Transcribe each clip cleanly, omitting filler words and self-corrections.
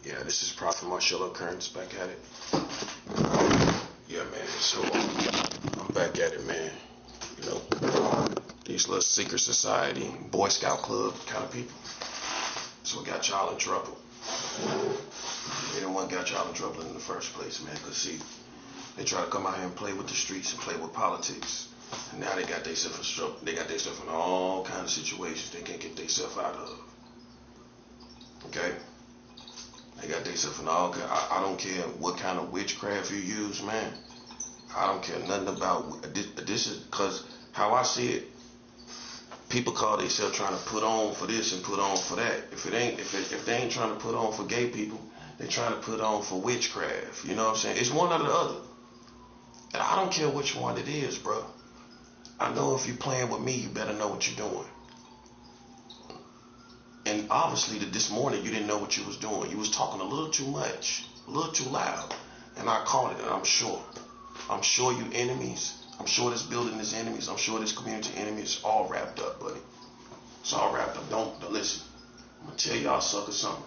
Yeah, this is Prophet Marshall Occurrence back at it. Yeah, man. So I'm back at it, man. You know, these little secret society, Boy Scout club kind of people. That's what got y'all in trouble. They the one got y'all in trouble in the first place, man. Cause see, they try to come out here and play with the streets and play with politics. And now they got themselves in trouble. They got themselves in all kind of situations they can't get themselves out of. Okay? They got themselves in all kind. I don't care what kind of witchcraft you use, man. I don't care nothing about this is because how I see it. People call themselves trying to put on for this and put on for that. If they ain't trying to put on for gay people, they trying to put on for witchcraft. You know what I'm saying? It's one or the other. And I don't care which one it is, bro. I know if you're playing with me, you better know what you're doing. And obviously this morning you didn't know what you was doing. You was talking a little too much, a little too loud. And I caught it, and I'm sure. I'm sure you enemies. I'm sure this building is enemies. I'm sure this community enemies. All wrapped up, buddy. It's all wrapped up. Don't listen. I'm gonna tell y'all suckers something.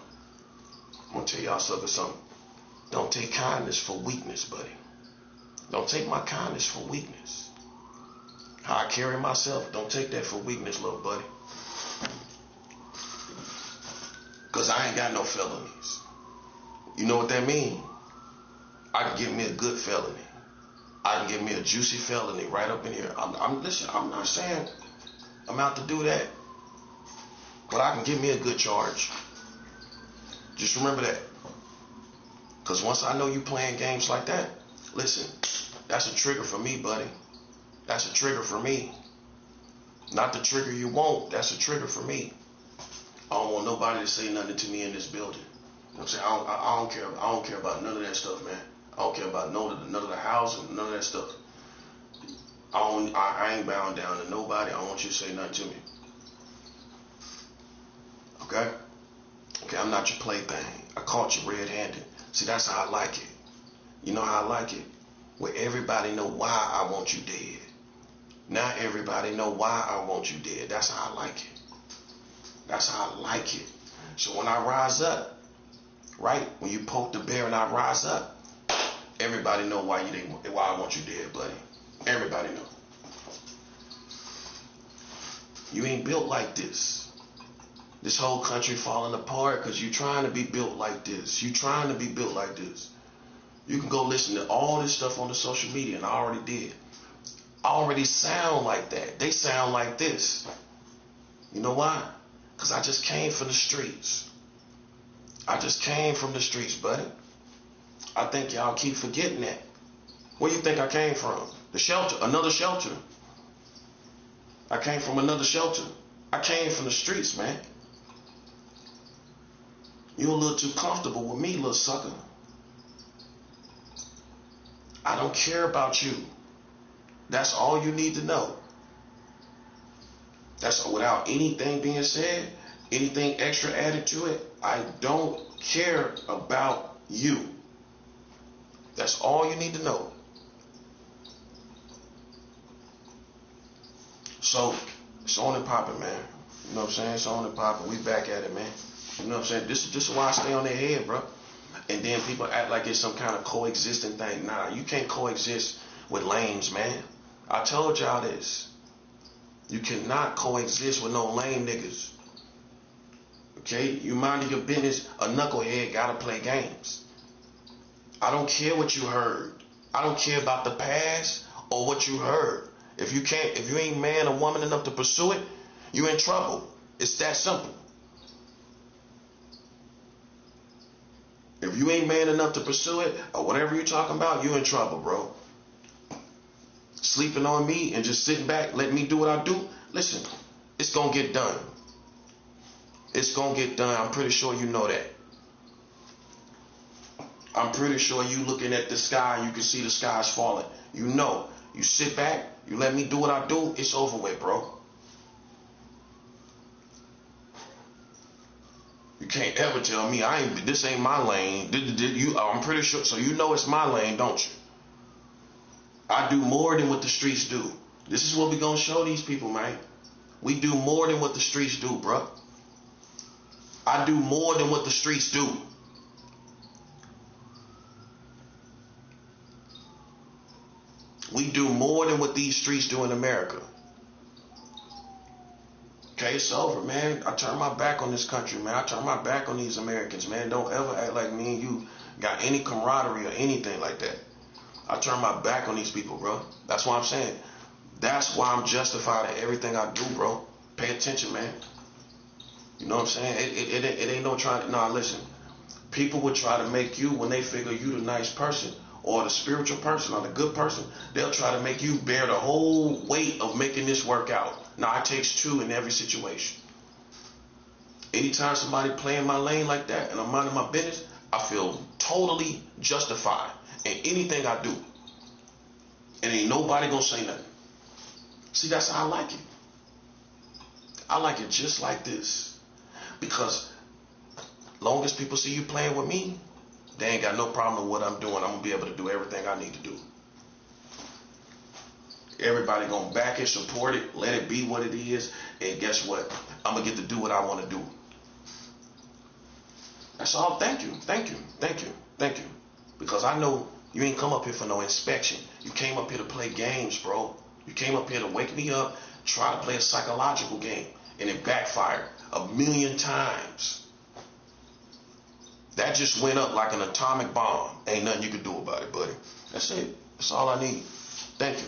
Don't take kindness for weakness, buddy. Don't take my kindness for weakness. How I carry myself, don't take that for weakness, little buddy. Because I ain't got no felonies. You know what that means? I can give me a good felony. I can give me a juicy felony right up in here. Listen, I'm not saying I'm out to do that. But I can give me a good charge. Just remember that. Because once I know you playing games like that, listen, that's a trigger for me, buddy. That's a trigger for me. Not the trigger you want. That's a trigger for me. I don't want nobody to say nothing to me in this building. You know what I'm saying? I don't care. I don't care about none of that stuff, man. I don't care about none of the housing, none of that stuff. I ain't bowing down to nobody. I don't want you to say nothing to me. Okay? Okay, I'm not your plaything. I caught you red-handed. See, that's how I like it. You know how I like it? Where everybody know why I want you dead. Now everybody know why I want you dead. That's how I like it. That's how I like it. So when I rise up, right? When you poke the bear and I rise up, everybody know why I want you dead, buddy. Everybody know. You ain't built like this. This whole country falling apart because you trying to be built like this. You trying to be built like this. You can go listen to all this stuff on the social media, and I already did. I already sound like that. They sound like this. You know why? Because I just came from the streets. I just came from the streets, buddy. I think y'all keep forgetting that. Where you think I came from? The shelter, another shelter. I came from another shelter. I came from the streets, man. You're a little too comfortable with me, little sucker. I don't care about you. That's all you need to know. That's without anything being said, anything extra added to it. I don't care about you. That's all you need to know. So, it's on and popping, man. You know what I'm saying? It's on and popping. We back at it, man. You know what I'm saying? This is why I stay on their head, bro. And then people act like it's some kind of coexisting thing. Nah, you can't coexist with lames, man. I told y'all this. You cannot coexist with no lame niggas. Okay? You mind your business. A knucklehead gotta play games. I don't care what you heard. I don't care about the past or what you heard. If you ain't man or woman enough to pursue it, you in trouble. It's that simple. If you ain't man enough to pursue it or whatever you're talking about, you in trouble, bro. Sleeping on me and just sitting back, letting me do what I do. Listen, it's gonna get done. It's gonna get done. I'm pretty sure you know that. I'm pretty sure you looking at the sky, you can see the skies falling. You know, you sit back, you let me do what I do, it's over with, bro. You can't ever tell me this ain't my lane. I'm pretty sure, so you know it's my lane, don't you? I do more than what the streets do. This is what we gonna show these people, man. We do more than what the streets do, bro. I do more than what the streets do. We do more than what these streets do in America. Okay, it's over, man. I turn my back on this country, man. I turn my back on these Americans, man. Don't ever act like me and you got any camaraderie or anything like that. I turn my back on these people, bro. That's what I'm saying. That's why I'm justified in everything I do, bro. Pay attention, man. You know what I'm saying? It ain't no trying to... Nah, listen. People would try to make you, when they figure you the nice person or the spiritual person or the good person, they'll try to make you bear the whole weight of making this work out. Now, it takes two in every situation. Anytime somebody play in my lane like that and I'm minding my business, I feel totally justified in anything I do. And ain't nobody gonna say nothing. See, that's how I like it. I like it just like this. Because long as people see you playing with me, they ain't got no problem with what I'm doing. I'm gonna be able to do everything I need to do. Everybody gonna back it, support it, let it be what it is, and guess what? I'm gonna get to do what I want to do. That's all. Thank you, thank you, thank you, thank you. Because I know you ain't come up here for no inspection. You came up here to play games, bro. You came up here to wake me up, try to play a psychological game, and it backfired 1,000,000 times. That just went up like an atomic bomb. Ain't nothing you can do about it, buddy. That's it. That's all I need. Thank you.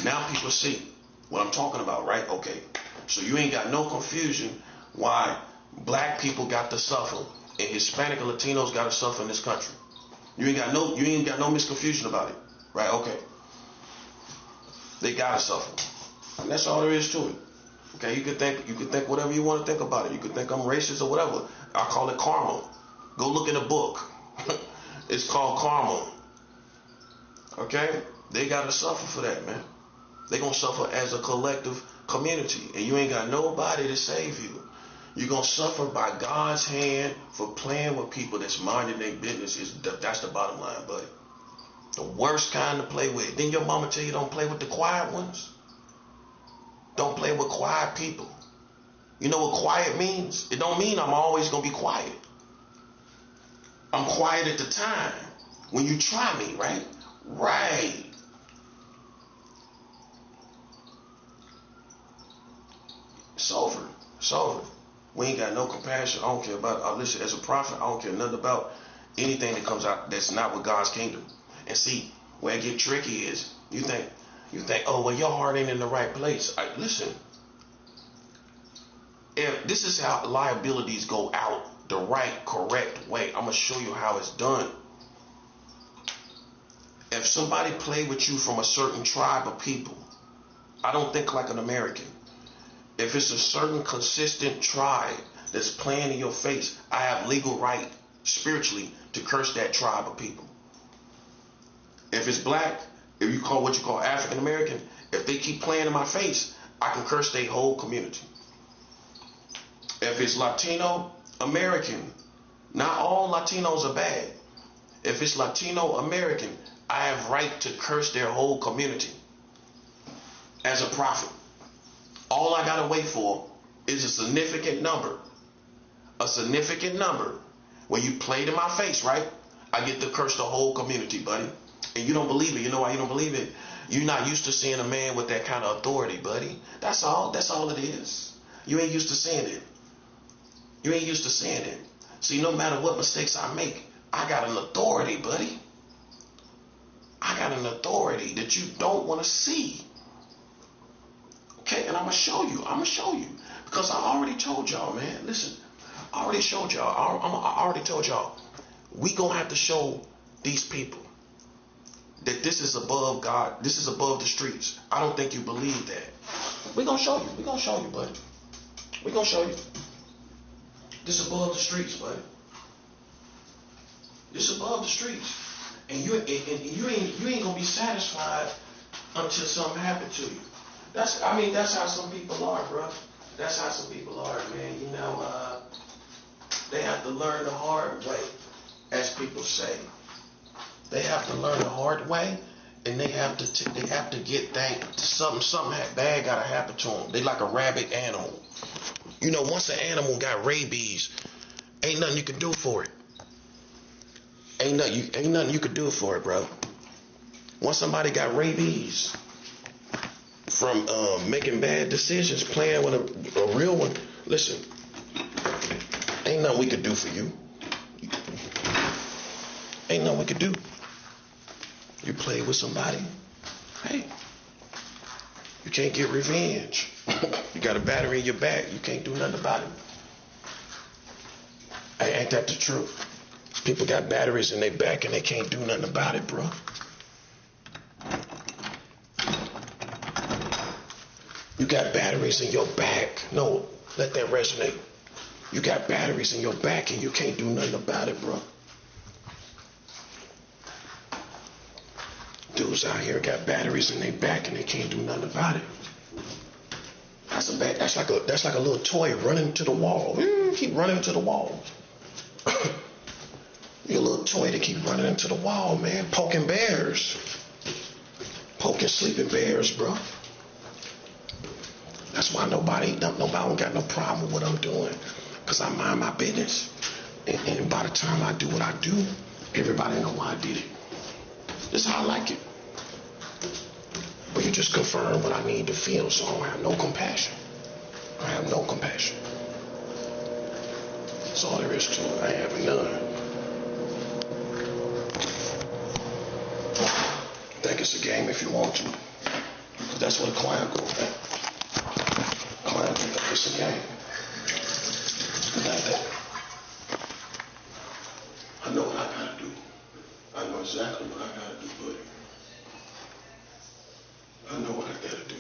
Now people see what I'm talking about, right? Okay. So you ain't got no confusion why black people got to suffer and Hispanic and Latinos got to suffer in this country. You ain't got no misconfusion about it, right? Okay. They gotta suffer. And that's all there is to it. Okay, you could think whatever you want to think about it. You could think I'm racist or whatever. I call it karma. Go look in a book. It's called karma. Okay? They gotta suffer for that, man. They gonna suffer as a collective community. And you ain't got nobody to save you. You're gonna suffer by God's hand for playing with people that's minding their business. That's the bottom line, buddy. The worst kind to play with. Then your mama tell you don't play with the quiet ones. Don't play with quiet people. You know what quiet means? It don't mean I'm always gonna be quiet. I'm quiet at the time when you try me, right? Right. It's over. It's over. We ain't got no compassion. I don't care about, listen, as a prophet, I don't care nothing about anything that comes out that's not with God's kingdom. And see, where it get tricky is, you think, oh, well, your heart ain't in the right place. Listen, if this is how liabilities go out the right, correct way, I'm going to show you how it's done. If somebody play with you from a certain tribe of people, I don't think like an American. If it's a certain consistent tribe that's playing in your face, I have legal right spiritually to curse that tribe of people. If it's black, if you call what you call African American, if they keep playing in my face, I can curse their whole community. If it's Latino American, not all Latinos are bad. If it's Latino American, I have right to curse their whole community as a prophet. All I gotta wait for is a significant number. A significant number. When you played in my face, right? I get to curse the whole community, buddy. And you don't believe it. You know why you don't believe it? You're not used to seeing a man with that kind of authority, buddy. That's all. That's all it is. You ain't used to seeing it. You ain't used to seeing it. See, no matter what mistakes I make, I got an authority, buddy. I got an authority that you don't want to see. Okay, and I'm going to show you. I'm going to show you. Because I already told y'all, man. Listen, I already showed y'all. I already told y'all. We going to have to show these people that this is above God. This is above the streets. I don't think you believe that. We're going to show you. We're going to show you, buddy. We're going to show you. This is above the streets, buddy. This is above the streets. And you ain't going to be satisfied until something happened to you. That's how some people are, bro. That's how some people are, man. You know, they have to learn the hard way, as people say. They have to learn the hard way, and they have to get that something bad gotta happen to them. They like a rabid animal. You know, once an animal got rabies, ain't nothing you can do for it. Ain't nothing you can do for it, bro. Once somebody got rabies from making bad decisions, playing with a real one, listen, ain't nothing we could do for you. Ain't nothing we could do. You play with somebody, hey, you can't get revenge. You got a battery in your back, you can't do nothing about it. Hey, ain't that the truth? People got batteries in their back and they can't do nothing about it, bro. You got batteries in your back. No, let that resonate. You got batteries in your back and you can't do nothing about it, bro. Dudes out here got batteries in their back and they can't do nothing about it. That's like a little toy running to the wall. Keep running into the wall. You're a little toy to keep running into the wall, man. Poking bears. Poking sleeping bears, bro. That's why nobody got no problem with what I'm doing. Because I mind my business. And by the time I do what I do, everybody know why I did it. This is how I like it. But you just confirm what I need to feel, so I don't have no compassion. I have no compassion. That's all there is to it. I have none. Think it's a game if you want to. Because that's what a client goes think. Clients think it's a game. It's not that. I know what I gotta do. I know exactly what I gotta do, buddy. I know what I gotta do.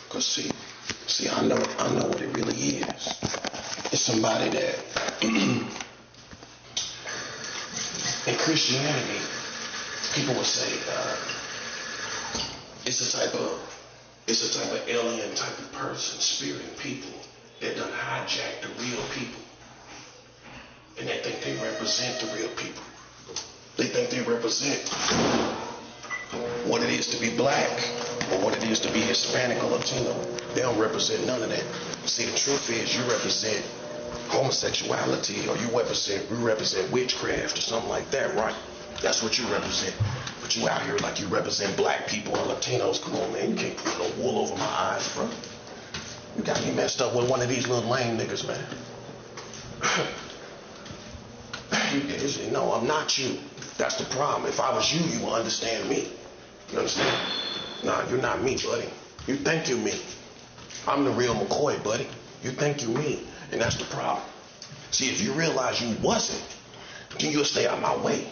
Cause see, I know what it really is. It's somebody that in Christianity, people would say it's a type of alien type of person, spirit and people that done hijack the real people. And they think they represent the real people. They think they represent what it is to be black or what it is to be Hispanic or Latino. They don't represent none of that. See, the truth is you represent homosexuality or you represent witchcraft or something like that, right? That's what you represent. But you out here like you represent black people or Latinos. Come on, man. You can't put no wool over my eyes, bro. You got me messed up with one of these little lame niggas, man. No, I'm not you. That's the problem. If I was you, you would understand me. You understand? Nah, you're not me, buddy. You think you're me. I'm the real McCoy, buddy. You think you're me. And that's the problem. See, if you realize you wasn't, then you'll stay out my way.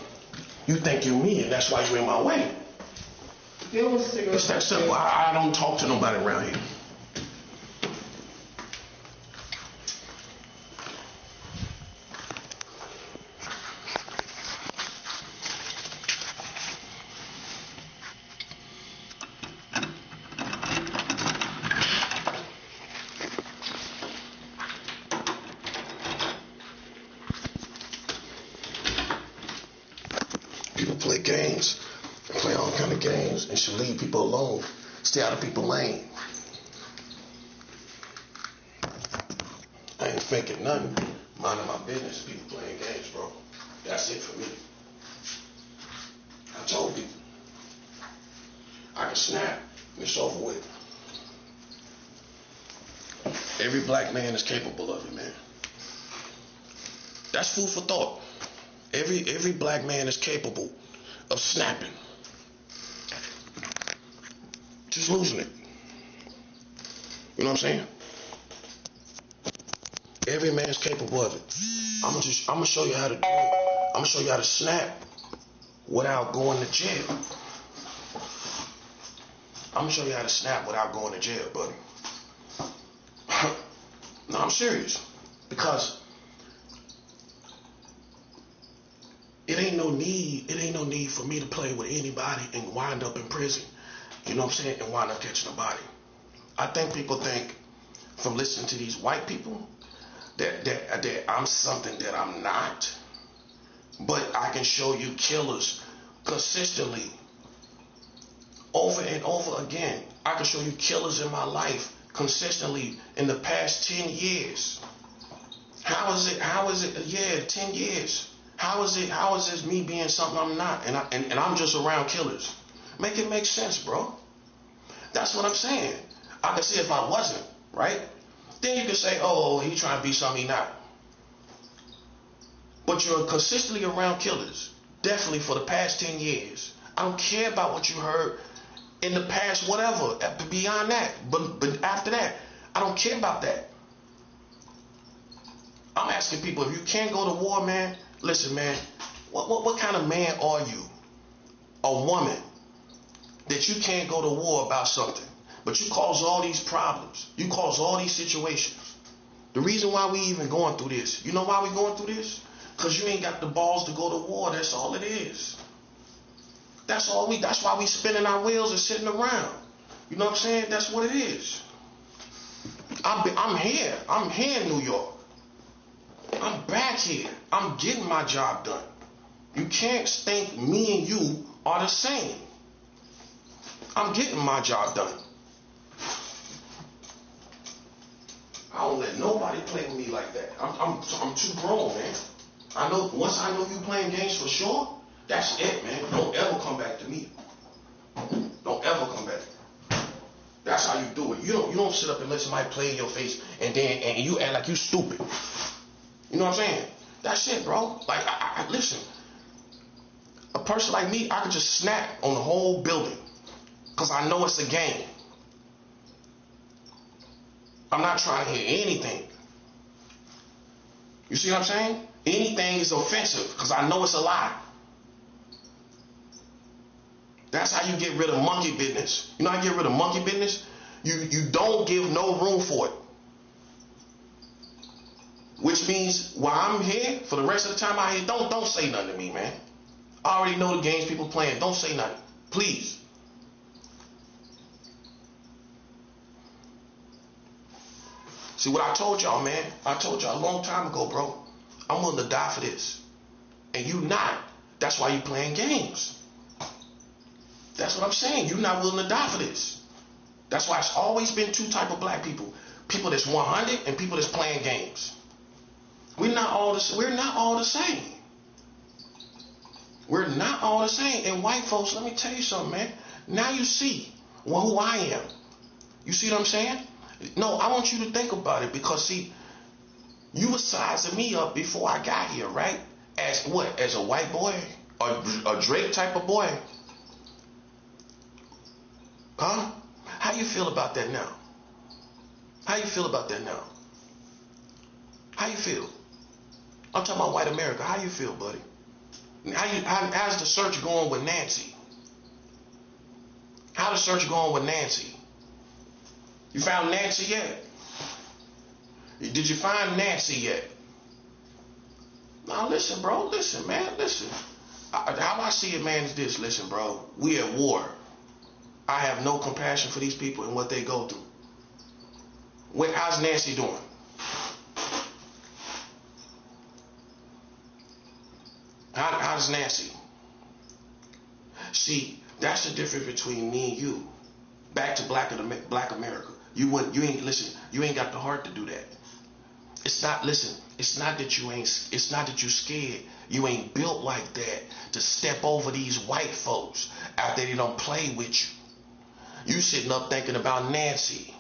You think you're me, and that's why you're in my way. It's that simple. I don't talk to nobody around here. People play games, play all kind of games, and should leave people alone. Stay out of people's lane. I ain't faking nothing. Minding my business. People playing games, bro. That's it for me. I told people. I can snap. It's over with. Every black man is capable of it, man. That's food for thought. Every black man is capable of snapping. Just losing it. You know what I'm saying? Every man's capable of it. I'm gonna show you how to do it. I'm gonna show you how to snap without going to jail. I'm gonna show you how to snap without going to jail, buddy. No, I'm serious. Because it ain't no need for me to play with anybody and wind up in prison. You know what I'm saying? And wind up catching a body. I think people think from listening to these white people that I'm something that I'm not. But I can show you killers consistently over and over again. I can show you killers in my life consistently in the past 10 years. How is it? Yeah, 10 years. How is this me being something I'm not? And I'm just around killers. Make it make sense, bro. That's what I'm saying. I can see if I wasn't, right? Then you can say, oh, he trying to be something he not. But you're consistently around killers, definitely for the past 10 years. I don't care about what you heard in the past, whatever, beyond that. But after that, I don't care about that. I'm asking people, if you can't go to war, man, listen, man, what kind of man are you? A woman that you can't go to war about something, but you cause all these problems. You cause all these situations. The reason why we even going through this, you know why we going through this? Because you ain't got the balls to go to war. That's all it is. That's why we spinning our wheels and sitting around. You know what I'm saying? That's what it is. I'm here. I'm here in New York. I'm back here. I'm getting my job done. You can't think me and you are the same. I'm getting my job done. I don't let nobody play with me like that. I'm too grown, man. I know once I know you playing games for sure, that's it, man. Don't ever come back to me. Don't ever come back. That's how you do it. You don't sit up and let somebody play in your face and you act like you stupid. You know what I'm saying? That's it, bro. Like I listen. A person like me, I could just snap on the whole building because I know it's a game. I'm not trying to hear anything. You see what I'm saying? Anything is offensive because I know it's a lie. That's how you get rid of monkey business. You know how you get rid of monkey business? You don't give no room for it. Which means while I'm here, for the rest of the time I'm here, don't say nothing to me, man. I already know the games people playing. Don't say nothing. Please. See what I told y'all, man? I told y'all a long time ago, bro. I'm willing to die for this. And you not. That's why you playing games. That's what I'm saying. You're not willing to die for this. That's why it's always been two type of black people. People that's 100 and people that's playing games. We're not all the same. We're not all the same. We're not all the same. And white folks, let me tell you something, man. Now you see who I am. You see what I'm saying? No, I want you to think about it because, see, you were sizing me up before I got here, right? As what? As a white boy? A Drake type of boy? Huh? How you feel about that now? How you feel about that now? How you feel? I'm talking about white America. How you feel, buddy? How's the search going with Nancy? How's the search going with Nancy? You found Nancy yet? Did you find Nancy yet? Now listen, bro. Listen, man. Listen. How I see it, man, is this. Listen, bro. We at war. I have no compassion for these people and what they go through. How's Nancy doing? How's Nancy? See, that's the difference between me and you. Back to black America. You ain't got the heart to do that. It's not that you scared. You ain't built like that to step over these white folks after they don't play with you. You sitting up thinking about Nancy.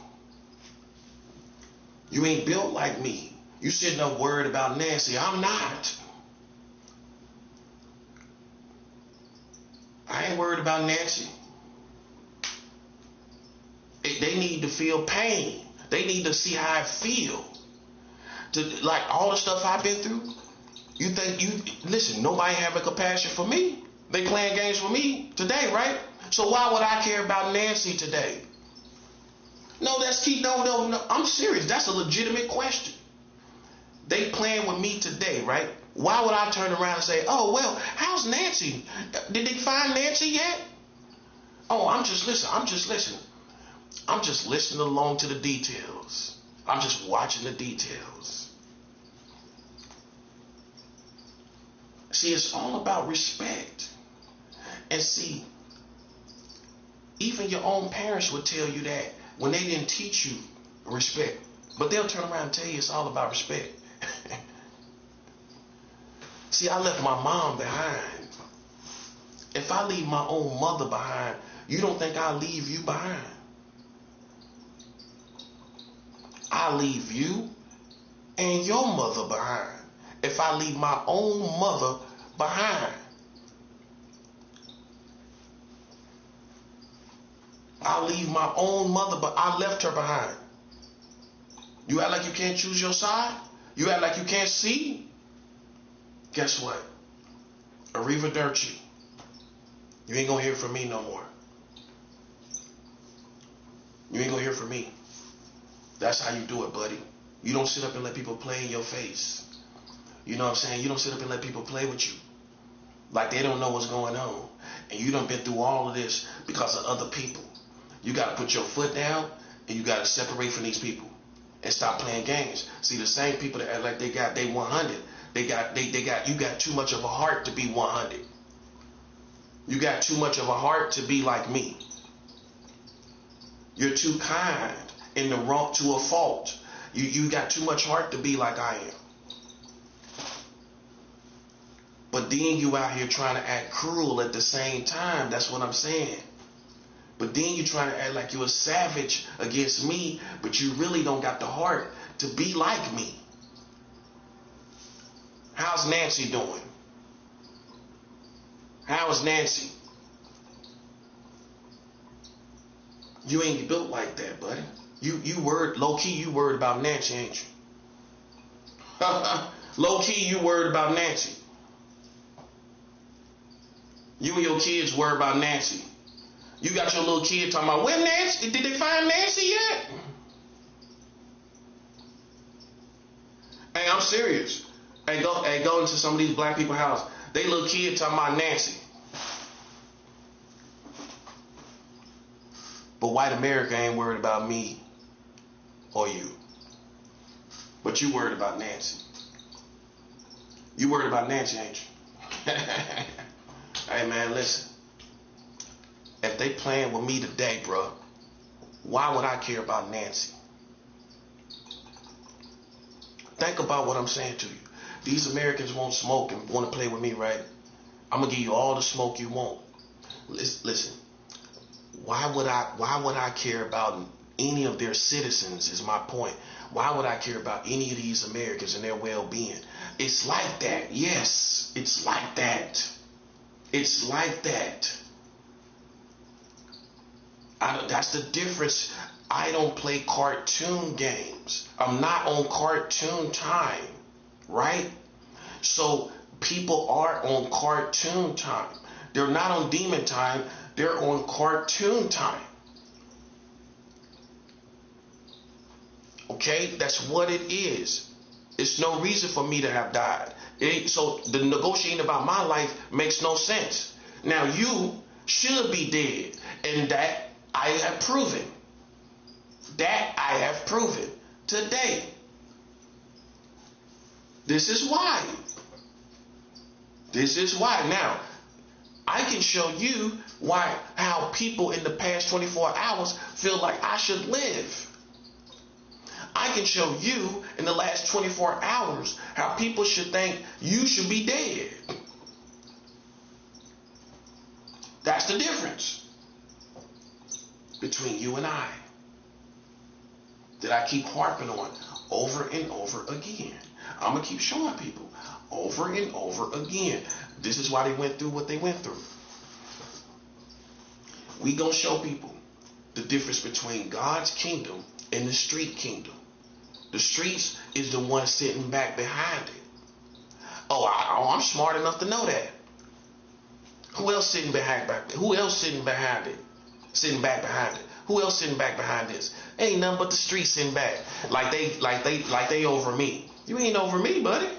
You ain't built like me. You sitting up worried about Nancy. I'm not. I ain't worried about Nancy. They need to feel pain. They need to see how I feel. Like all the stuff I've been through. Listen, nobody having compassion for me. They playing games for me today, right? So why would I care about Nancy today? No, no, I'm serious. That's a legitimate question. They playing with me today, right? Why would I turn around and say, oh, well, how's Nancy? Did they find Nancy yet? Oh, I'm just listening. I'm just listening along to the details. I'm just watching the details. See, it's all about respect. And see, even your own parents would tell you that when they didn't teach you respect. But they'll turn around and tell you it's all about respect. See, I left my mom behind If I leave my own mother behind, you don't think I'll leave you behind? I leave you and your mother behind. If I leave my own mother behind, I leave my own mother, but I left her behind. You act like you can't choose your side? You act like you can't see? Guess what? Arrivederci. You ain't gonna hear from me no more. You ain't gonna hear from me. That's how you do it, buddy. You don't sit up and let people play in your face. You know what I'm saying? You don't sit up and let people play with you like they don't know what's going on. And you done been through all of this because of other people. You got to put your foot down and you got to separate from these people and stop playing games. See, the same people that act like they 100, you got too much of a heart to be 100. You got too much of a heart to be like me. You're too kind in the wrong to a fault. You got too much heart to be like I am. But then you out here trying to act cruel at the same time. That's what I'm saying. But then you trying to act like you're a savage against me, but you really don't got the heart to be like me. How's Nancy doing? How is Nancy? You ain't built like that, buddy. You worried, low key, you worried about Nancy, ain't you? Low key, you worried about Nancy. You and your kids worry about Nancy. You got your little kid talking about, where Nancy? Did they find Nancy yet? Hey, I'm serious. Hey, go into some of these black people's house. They little kid talking about Nancy. But white America ain't worried about me or you. But you worried about Nancy. You worried about Nancy, ain't you? Hey man, listen. If they playing with me today, bro, why would I care about Nancy? Think about what I'm saying to you. These Americans won't smoke and want to play with me, right? I'm gonna give you all the smoke you want. Listen. Why would I care about any of their citizens is my point. Why would I care about any of these Americans and their well-being? It's like that. Yes, it's like that. It's like that. That's the difference. I don't play cartoon games. I'm not on cartoon time, right? So people are on cartoon time. They're not on demon time. They're on cartoon time. Okay? That's what it is. It's no reason for me to have died. So the negotiating about my life makes no sense. Now you should be dead. And that I have proven. That I have proven today. This is why. This is why. Now, I can show you how people in the past 24 hours feel like I should live. I can show you in the last 24 hours how people should think you should be dead. That's the difference between you and I that I keep harping on over and over again. I'm going to keep showing people over and over again. This is why they went through what they went through. We going to show people the difference between God's kingdom and the street kingdom. The streets is the one sitting back behind it. I'm smart enough to know that. Who else sitting behind back? Who else sitting behind it? Sitting back behind it. Who else sitting back behind this? Ain't nothing but the streets sitting back. Like they over me. You ain't over me, buddy.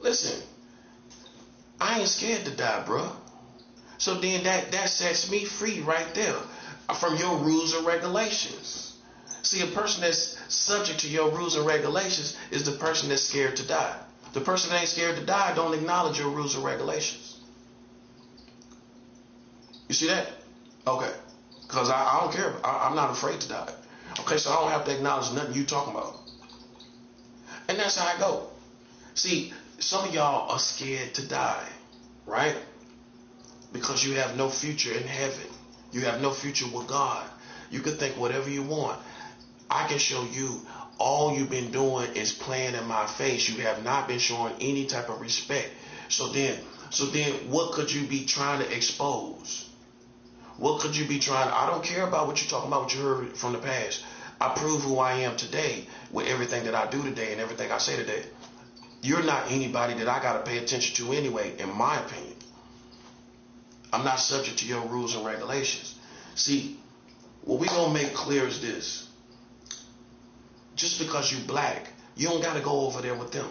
Listen, I ain't scared to die, bro. So then that sets me free right there from your rules and regulations. See, a person that's subject to your rules and regulations is the person that's scared to die. The person that ain't scared to die don't acknowledge your rules and regulations. You see that? Okay. Because I don't care. I'm not afraid to die. Okay, so I don't have to acknowledge nothing you talking about. And that's how I go. See, some of y'all are scared to die. right? Because you have no future in heaven. You have no future with God. You can think whatever you want. I can show you all you've been doing is playing in my face. You have not been showing any type of respect. So then what could you be trying to expose? What could you be trying to, I don't care about what you're talking about, what you heard from the past. I prove who I am today with everything that I do today and everything I say today. You're not anybody that I got to pay attention to anyway, in my opinion. I'm not subject to your rules and regulations. See, what we gonna make clear is this. Just because you black, you don't gotta go over there with them.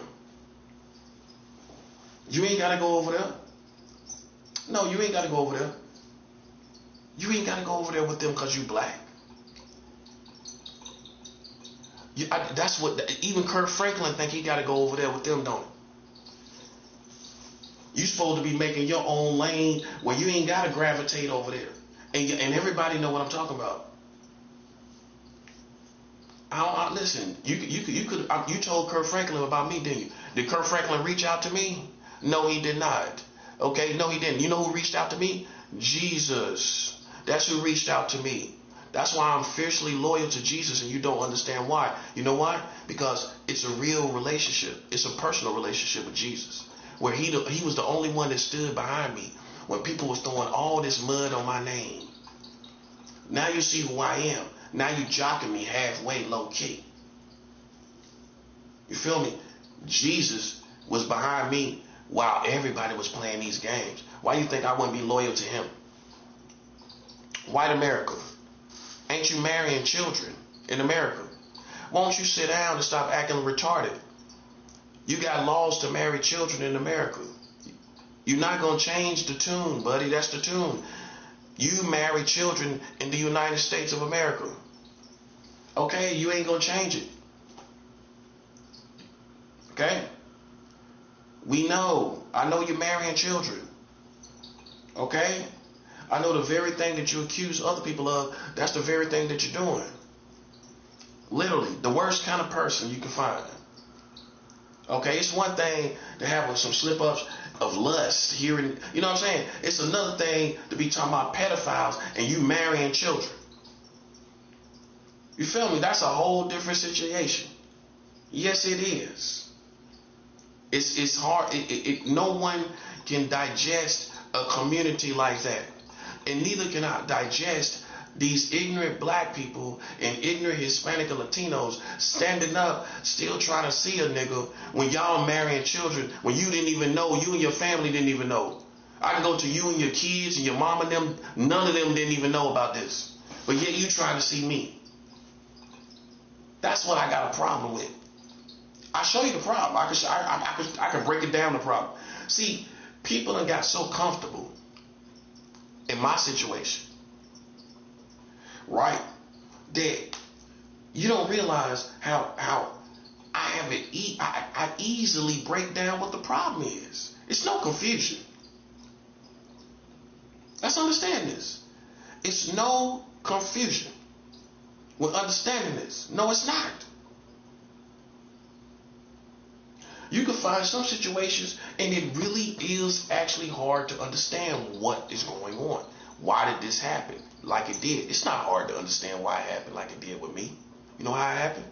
You ain't gotta go over there. No, you ain't gotta go over there. You ain't gotta go over there with them because you black. That's what, even Kirk Franklin think he gotta go over there with them, don't he? You supposed to be making your own lane where you ain't gotta gravitate over there. And everybody know what I'm talking about. Listen, you told Kirk Franklin about me, didn't you? Did Kirk Franklin reach out to me? No, he did not. Okay, no, he didn't. You know who reached out to me? Jesus. That's who reached out to me. That's why I'm fiercely loyal to Jesus, and you don't understand why. You know why? Because it's a real relationship. It's a personal relationship with Jesus, where he was the only one that stood behind me when people was throwing all this mud on my name. Now you see who I am. Now you jocking me halfway, low key. You feel me? Jesus was behind me while everybody was playing these games. Why you think I wouldn't be loyal to him? White America. Ain't you marrying children in America? Why don't you sit down and stop acting retarded? You got laws to marry children in America. You're not going to change the tune, buddy. That's the tune. You marry children in the United States of America. Okay, you ain't going to change it. Okay? We know. I know you're marrying children. Okay? I know the very thing that you accuse other people of, that's the very thing that you're doing. Literally, the worst kind of person you can find. Okay, it's one thing to have some slip-ups of lust here, and you know what I'm saying? It's another thing to be talking about pedophiles and you marrying children. You feel me? That's a whole different situation. Yes, it is. It's hard. No one can digest a community like that. And neither can I digest these ignorant black people and ignorant Hispanic and Latinos standing up, still trying to see a nigga when y'all marrying children, when you didn't even know, you and your family didn't even know. I can go to you and your kids and your mom and them, none of them didn't even know about this. But yet you trying to see me. That's what I got a problem with. I show you the problem. I can break it down the problem. See, people done got so comfortable in my situation, right, that you don't realize how I have it. I easily break down what the problem is. It's no confusion. Let's understand this. It's no confusion with understanding this. No, it's not. You can find some situations and it really is actually hard to understand what is going on. Why did this happen like it did? It's not hard to understand why it happened like it did with me. You know how it happened?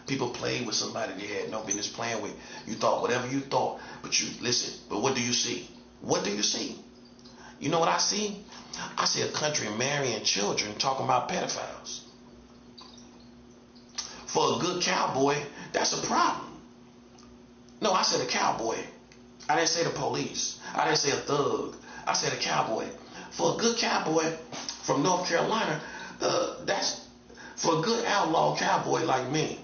People played with somebody they had no business playing with. You thought whatever you thought, but you listen, but what do you see? What do you see? You know what I see? I see a country marrying children talking about pedophiles. For a good cowboy, that's a problem. No, I said a cowboy. I didn't say the police. I didn't say a thug. I said a cowboy. For a good cowboy from North Carolina, that's for a good outlaw cowboy like me.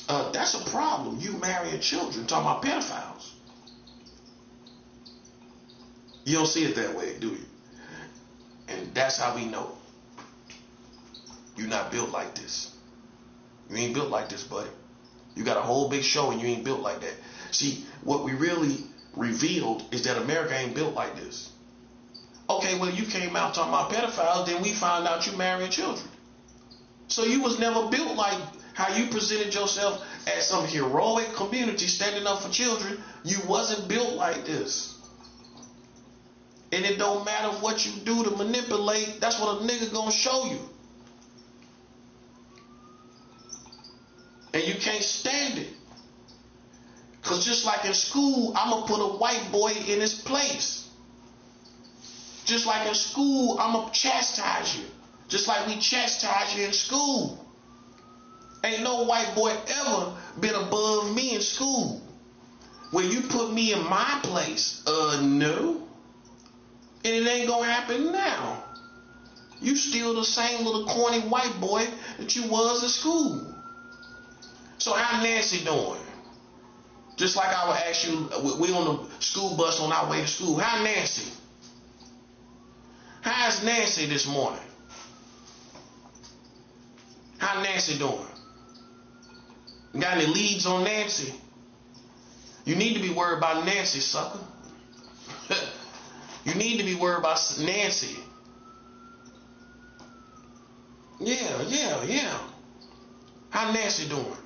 That's a problem. You marrying children, talking about pedophiles. You don't see it that way, do you? And that's how we know you're not built like this. You ain't built like this, buddy. You got a whole big show and you ain't built like that. See, what we really revealed is that America ain't built like this. Okay, well, you came out talking about pedophiles, then we found out you marrying children. So you was never built like how you presented yourself as some heroic community standing up for children. You wasn't built like this. And it don't matter what you do to manipulate, that's what a nigga gonna show you. And you can't stand it. Because just like in school, I'm going to put a white boy in his place. Just like in school, I'm going to chastise you. Just like we chastise you in school. Ain't no white boy ever been above me in school. Where you put me in my place, no. And it ain't going to happen now. You still the same little corny white boy that you was in school. So how Nancy doing? Just like I would ask you, we on the school bus on our way to school. How Nancy? How's Nancy this morning? How Nancy doing? You got any leads on Nancy? You need to be worried about Nancy, sucker. You need to be worried about Nancy. Yeah. How Nancy doing?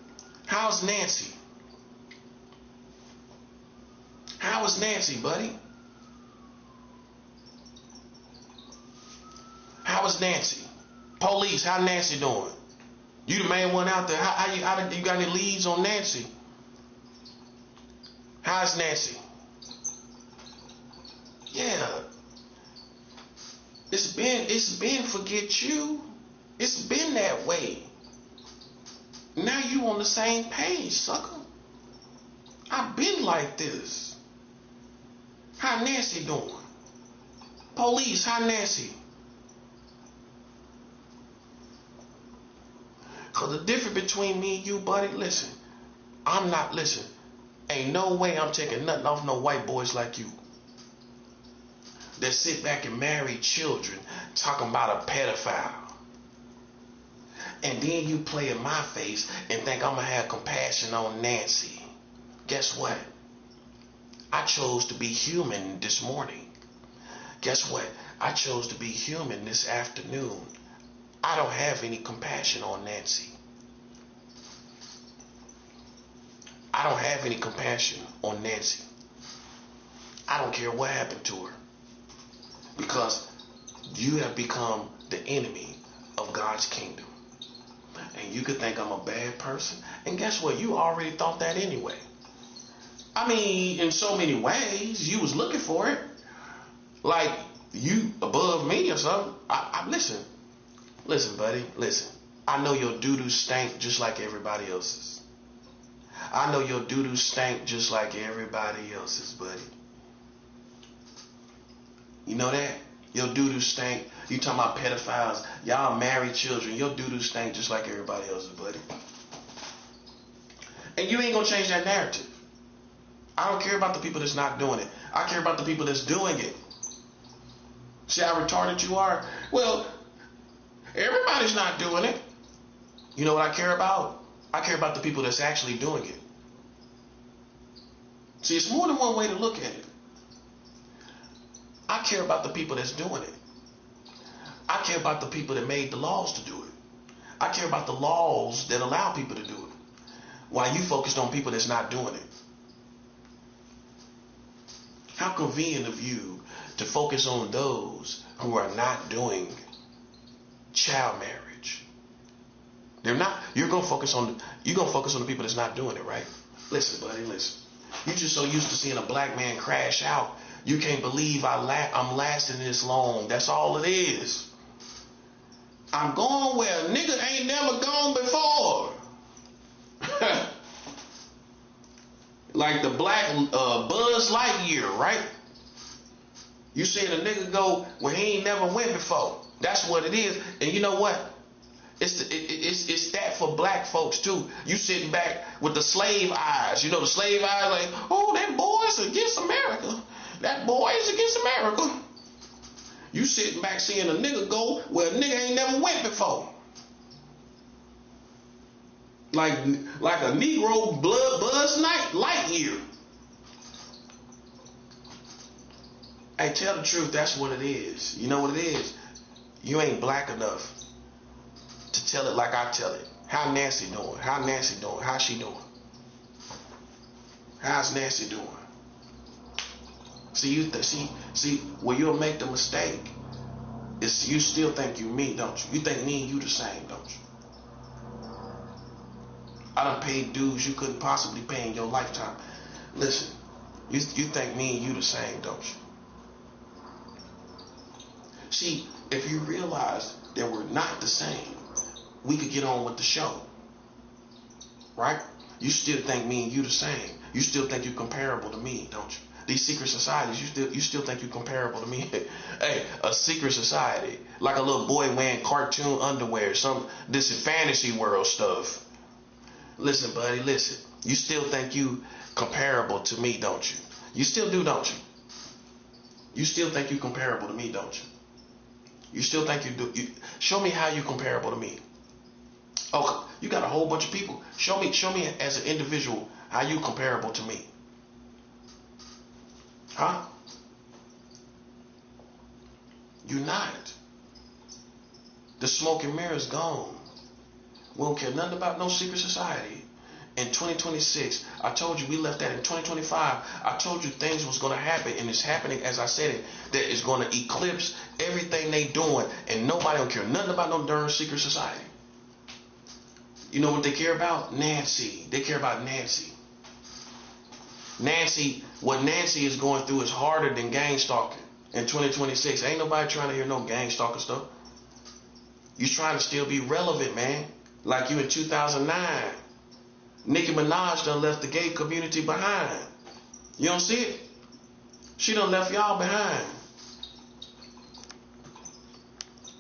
How's Nancy? How is Nancy, buddy? How is Nancy? Police, how Nancy doing? You the main one out there. How you got any leads on Nancy? How's Nancy? Yeah. It's been forget you. It's been that way. Now you on the same page, sucker. I've been like this. How Nancy doing? Police, how Nancy? Because the difference between me and you, buddy, listen. Ain't no way I'm taking nothing off no white boys like you. That sit back and marry children talking about a pedophile. And then you play in my face and think I'm going to have compassion on Nancy. Guess what? I chose to be human this morning. Guess what? I chose to be human this afternoon. I don't have any compassion on Nancy. I don't have any compassion on Nancy. I don't care what happened to her. Because you have become the enemy of God's kingdom. And you could think I'm a bad person. And guess what? You already thought that anyway. I mean, in so many ways, you was looking for it. Like, you above me or something. Listen, buddy, listen. I know your doo-doo stank just like everybody else's. I know your doo-doo stank just like everybody else's, buddy. You know that? Your doo-doo stank. You talking about pedophiles. Y'all married children. Your doo-doo stank just like everybody else's, buddy. And you ain't gonna change that narrative. I don't care about the people that's not doing it. I care about the people that's doing it. See how retarded you are? Well, everybody's not doing it. You know what I care about? I care about the people that's actually doing it. See, it's more than one way to look at it. I care about the people that's doing it. I care about the people that made the laws to do it. I care about the laws that allow people to do it. While you focused on people that's not doing it. How convenient of you to focus on those who are not doing child marriage. They're not. You're gonna focus on the people that's not doing it, right? Listen, buddy, listen. You're just so used to seeing a black man crash out. You can't believe I'm lasting this long. That's all it is. I'm going where a nigga ain't never gone before. Like the black Buzz Lightyear, right? You seen a nigga go where he ain't never went before. That's what it is. And you know what? It's that for black folks too. You sitting back with the slave eyes. You know the slave eyes like, oh, that boy's against America. That boy is against America. You sitting back seeing a nigga go where a nigga ain't never went before. Like a Negro Buzz Lightyear. Hey, tell the truth, that's what it is. You know what it is? You ain't black enough to tell it like I tell it. How Nancy doing? How Nancy doing? How's she doing? How's Nancy doing? See, where you'll make the mistake is you still think you me, don't you? You think me and you the same, don't you? I done paid dues you couldn't possibly pay in your lifetime. Listen, you think me and you the same, don't you? See, if you realize that we're not the same, we could get on with the show. Right? You still think me and you the same. You still think you're comparable to me, don't you? These secret societies, you still think you're comparable to me. Hey, a secret society, like a little boy wearing cartoon underwear, this fantasy world stuff. Listen, buddy, listen. You still think you comparable to me, don't you? You still do, don't you? You still think you comparable to me, don't you? You still think you do. Show me how you comparable to me. Oh, you got a whole bunch of people. Show me as an individual how you comparable to me. Huh? You're not. The smoke and mirror is gone. We don't care nothing about no secret society. In 2026, I told you we left that in 2025. I told you things was going to happen, and it's happening as I said it. That is going to eclipse everything they doing, and nobody don't care nothing about no darn secret society. You know what they care about? Nancy. They care about Nancy. What Nancy is going through is harder than gang stalking in 2026. Ain't nobody trying to hear no gang stalking stuff. You trying to still be relevant, man. Like you in 2009. Nicki Minaj done left the gay community behind. You don't see it? She done left y'all behind.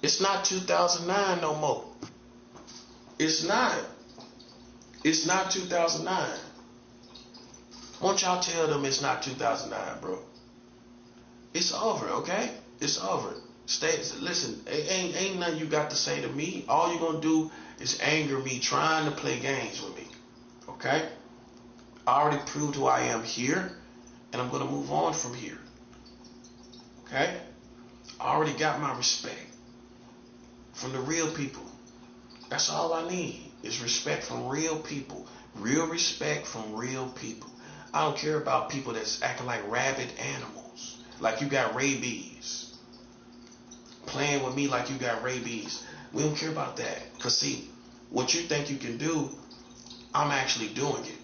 It's not 2009 no more. It's not. It's not 2009. Won't y'all tell them it's not 2009, bro? It's over, okay? It's over. Listen, ain't nothing you got to say to me. All you're going to do is anger me trying to play games with me. Okay? I already proved who I am here, and I'm going to move on from here. Okay? I already got my respect from the real people. That's all I need is respect from real people. Real respect from real people. I don't care about people that's acting like rabid animals. Like you got rabies. Playing with me like you got rabies. We don't care about that. Because see, what you think you can do, I'm actually doing it.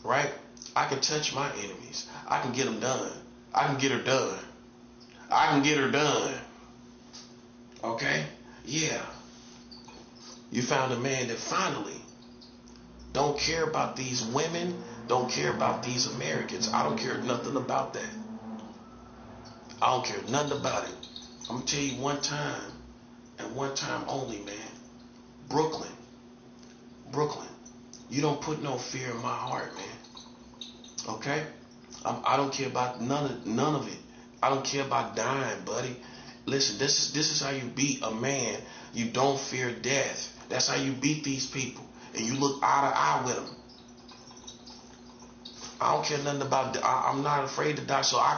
Right? I can touch my enemies. I can get them done. I can get her done. I can get her done. Okay? Yeah. You found a man that finally don't care about these women, don't care about these Americans. I don't care nothing about that. I don't care nothing about it. I'm going to tell you one time, and one time only, man. Brooklyn. You don't put no fear in my heart, man. Okay? I don't care about none of it. I don't care about dying, buddy. Listen, this is how you beat a man. You don't fear death. That's how you beat these people. And you look eye to eye with them. I don't care nothing about. I'm not afraid to die, so I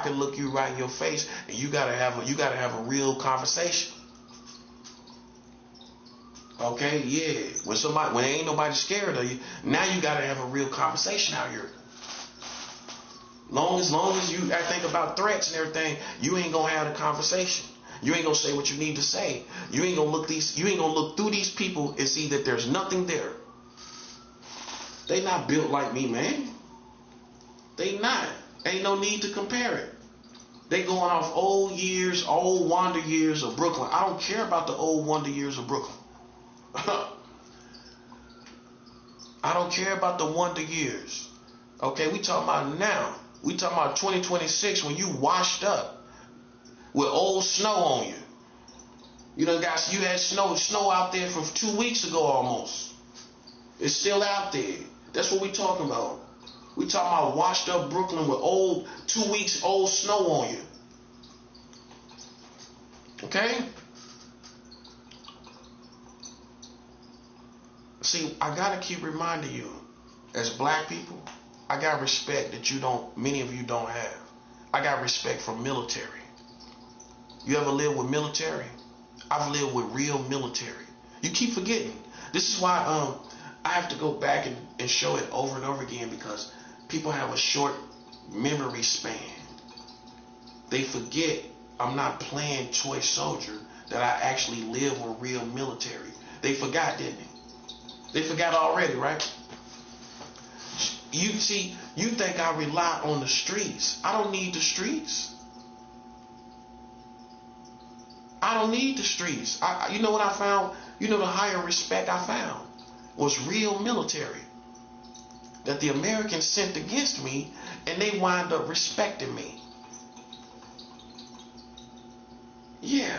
can look you right in your face, and you gotta have a real conversation. Okay, yeah. When ain't nobody scared of you, now you gotta have a real conversation out here. Long as you think about threats and everything, you ain't gonna have the conversation. You ain't gonna say what you need to say. You ain't gonna look through these people and see that there's nothing there. They not built like me, man. They not. Ain't no need to compare it. They going off old wonder years of Brooklyn. I don't care about the old wonder years of Brooklyn. I don't care about the wonder years. Okay, we talking about now. We talking about 2026 when you washed up with old snow on you. You had snow out there from 2 weeks ago almost. It's still out there. That's what we talking about. We talking about washed up Brooklyn with 2 weeks old snow on you. Okay? See, I gotta keep reminding you, as black people, I got respect that many of you don't have. I got respect for military. You ever live with military? I've lived with real military. You keep forgetting. This is why I have to go back and show it over and over again, because people have a short memory span. they forget I'm not playing toy soldier, that I actually live with real military. They forgot, didn't they? They forgot already, right? You see, you think I rely on the streets. I don't need the streets. I don't need the streets. You know what I found? You know the higher respect I found was real military. That the Americans sent against me, and they wind up respecting me. Yeah.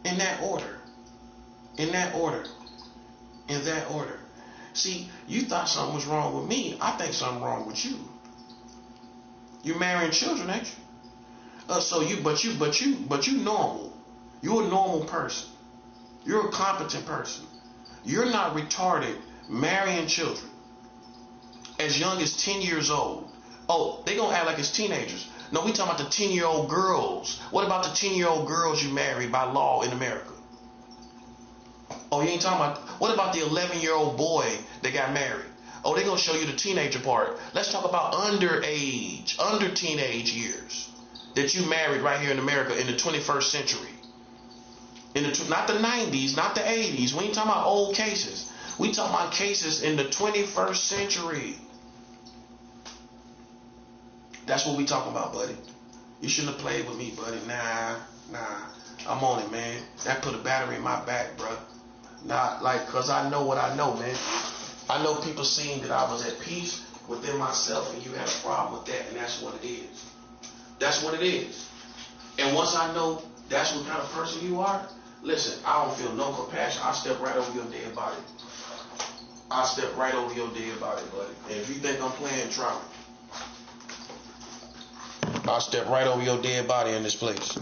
In that order. In that order. In that order. See, you thought something was wrong with me. I think something wrong with you. You're marrying children, ain't you? But you normal. You're a normal person. You're a competent person. You're not retarded marrying children as young as 10 years old. Oh, they gonna act like it's teenagers. No, we talking about the 10-year-old girls. What about the 10-year-old girls you marry by law in America? Oh, you ain't talking about, what about the 11-year-old boy that got married? Oh, they're going to show you the teenager part. Let's talk about underage, under teenage years that you married right here in America in the 21st century. Not the 90s, not the 80s. We ain't talking about old cases. We talking about cases in the 21st century. That's what we talking about, buddy. You shouldn't have played with me, buddy. Nah. I'm on it, man. That put a battery in my back, bro. Nah, like, cause I know what I know, man. I know people seeing that I was at peace within myself, and you had a problem with that, and that's what it is. That's what it is. And once I know that's what kind of person you are, listen, I don't feel no compassion. I step right over your dead body. I step right over your dead body, buddy. And if you think I'm playing, try me. I'll step right over your dead body in this place.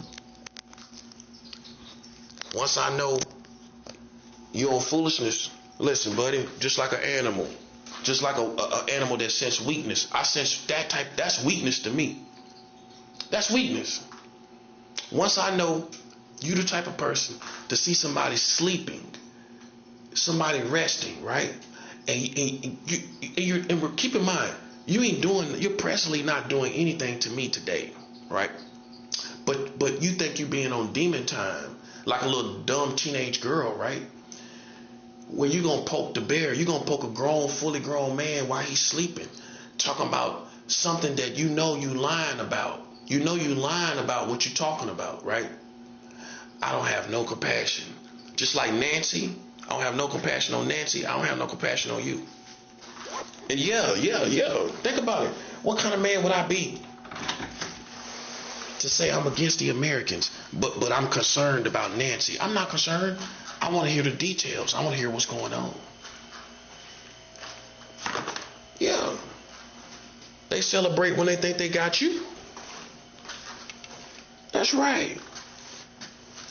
Once I know your foolishness, listen, buddy, just like an animal, just like an animal that senses weakness, I sense that type, that's weakness to me. That's weakness. Once I know you the type of person to see somebody sleeping, somebody resting, right? And keep in mind, you're presently not doing anything to me today, right? But you think you're being on demon time, like a little dumb teenage girl, right? Where you gonna poke the bear, you gonna poke a fully grown man while he's sleeping, talking about something that you know you lying about. You know you lying about what you're talking about, right? I don't have no compassion. Just like Nancy, I don't have no compassion on Nancy. I don't have no compassion on you. And yeah. Think about it. What kind of man would I be to say I'm against the Americans, but I'm concerned about Nancy? I'm not concerned. I want to hear the details. I want to hear what's going on. Yeah. They celebrate when they think they got you. That's right.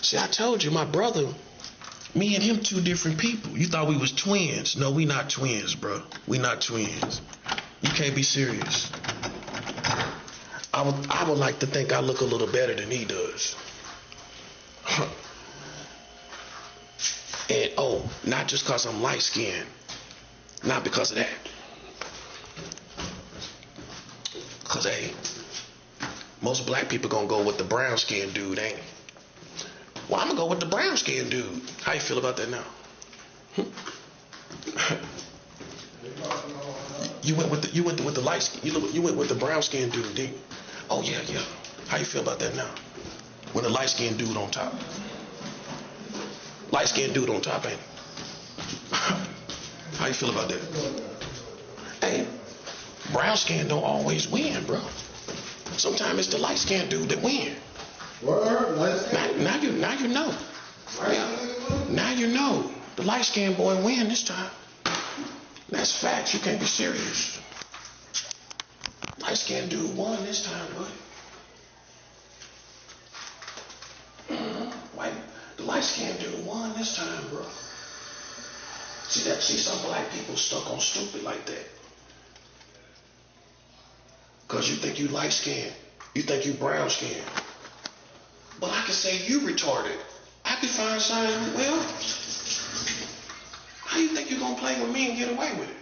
See, I told you, my brother, me and him two different people. You thought we was twins. No, we not twins, bro. We not twins. You can't be serious. I would like to think I look a little better than he does. And not just because I'm light skinned. Not because of that. Because, hey, most black people gonna go with the brown skinned dude, ain't it? Well, I'm gonna go with the brown skinned dude. How you feel about that now? You went with the light skin. You went with the brown skinned dude, didn't you? Oh yeah. How you feel about that now? When the light skinned dude on top. Light skinned dude on top, ain't it? How you feel about that? Hey, brown skin don't always win, bro. Sometimes it's the light skinned dude that win. Now you know. Yeah. Now you know. The light skinned boy win this time. That's facts. You can't be serious. Light skinned dude won this time, buddy. The light skinned dude won this time, bro. See some black people stuck on stupid like that. Cause you think you light skinned. You think you brown skinned. But I can say you retarded. I can find something, well, how you think you're gonna play with me and get away with it?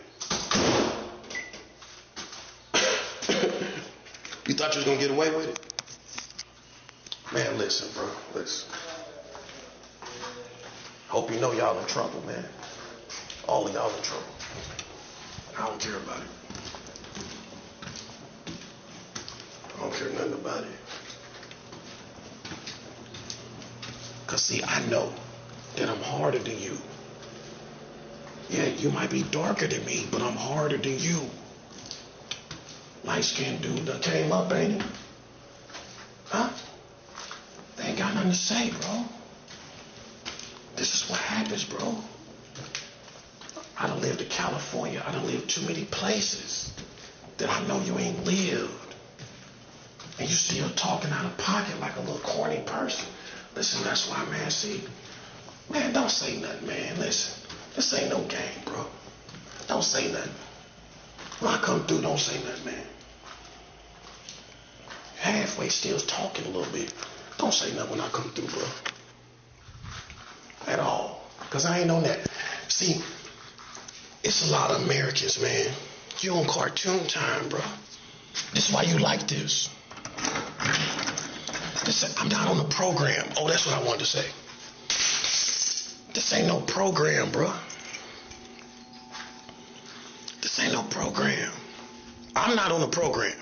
You thought you was gonna get away with it? Man, listen, bro. Listen. Hope you know y'all in trouble, man. All of y'all in trouble. I don't care about it. I don't care nothing about it. Because, see, I know that I'm harder than you. Yeah, you might be darker than me, but I'm harder than you. Light-skinned dude that came up, ain't he? Huh? They ain't got nothing to say, bro. This is what happens, bro. I done lived in California. I done lived too many places that I know you ain't lived. And you still talking out of pocket like a little corny person. Listen, that's why, man, see, man, don't say nothing, man. Listen, this ain't no game, bro. Don't say nothing. When I come through, don't say nothing, man. Halfway still talking a little bit. Don't say nothing when I come through, bro. At all. Because I ain't on that. See, it's a lot of Americans, man. You on cartoon time, bro. This is why you like this. I'm not on the program. Oh, that's what I wanted to say. This ain't no program, bro. This ain't no program. I'm not on the program.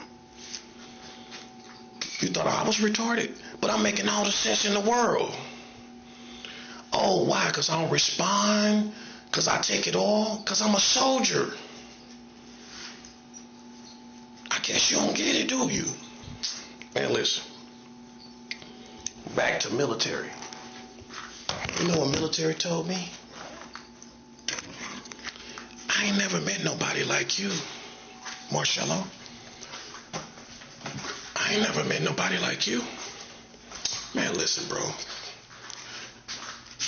You thought I was retarded, but I'm making all the sense in the world. Oh, why? Because I don't respond? Because I take it all? Because I'm a soldier. I guess you don't get it, do you? Man, listen. Back to military. You know what military told me? I ain't never met nobody like you, Marcello. I ain't never met nobody like you. Man, listen, bro.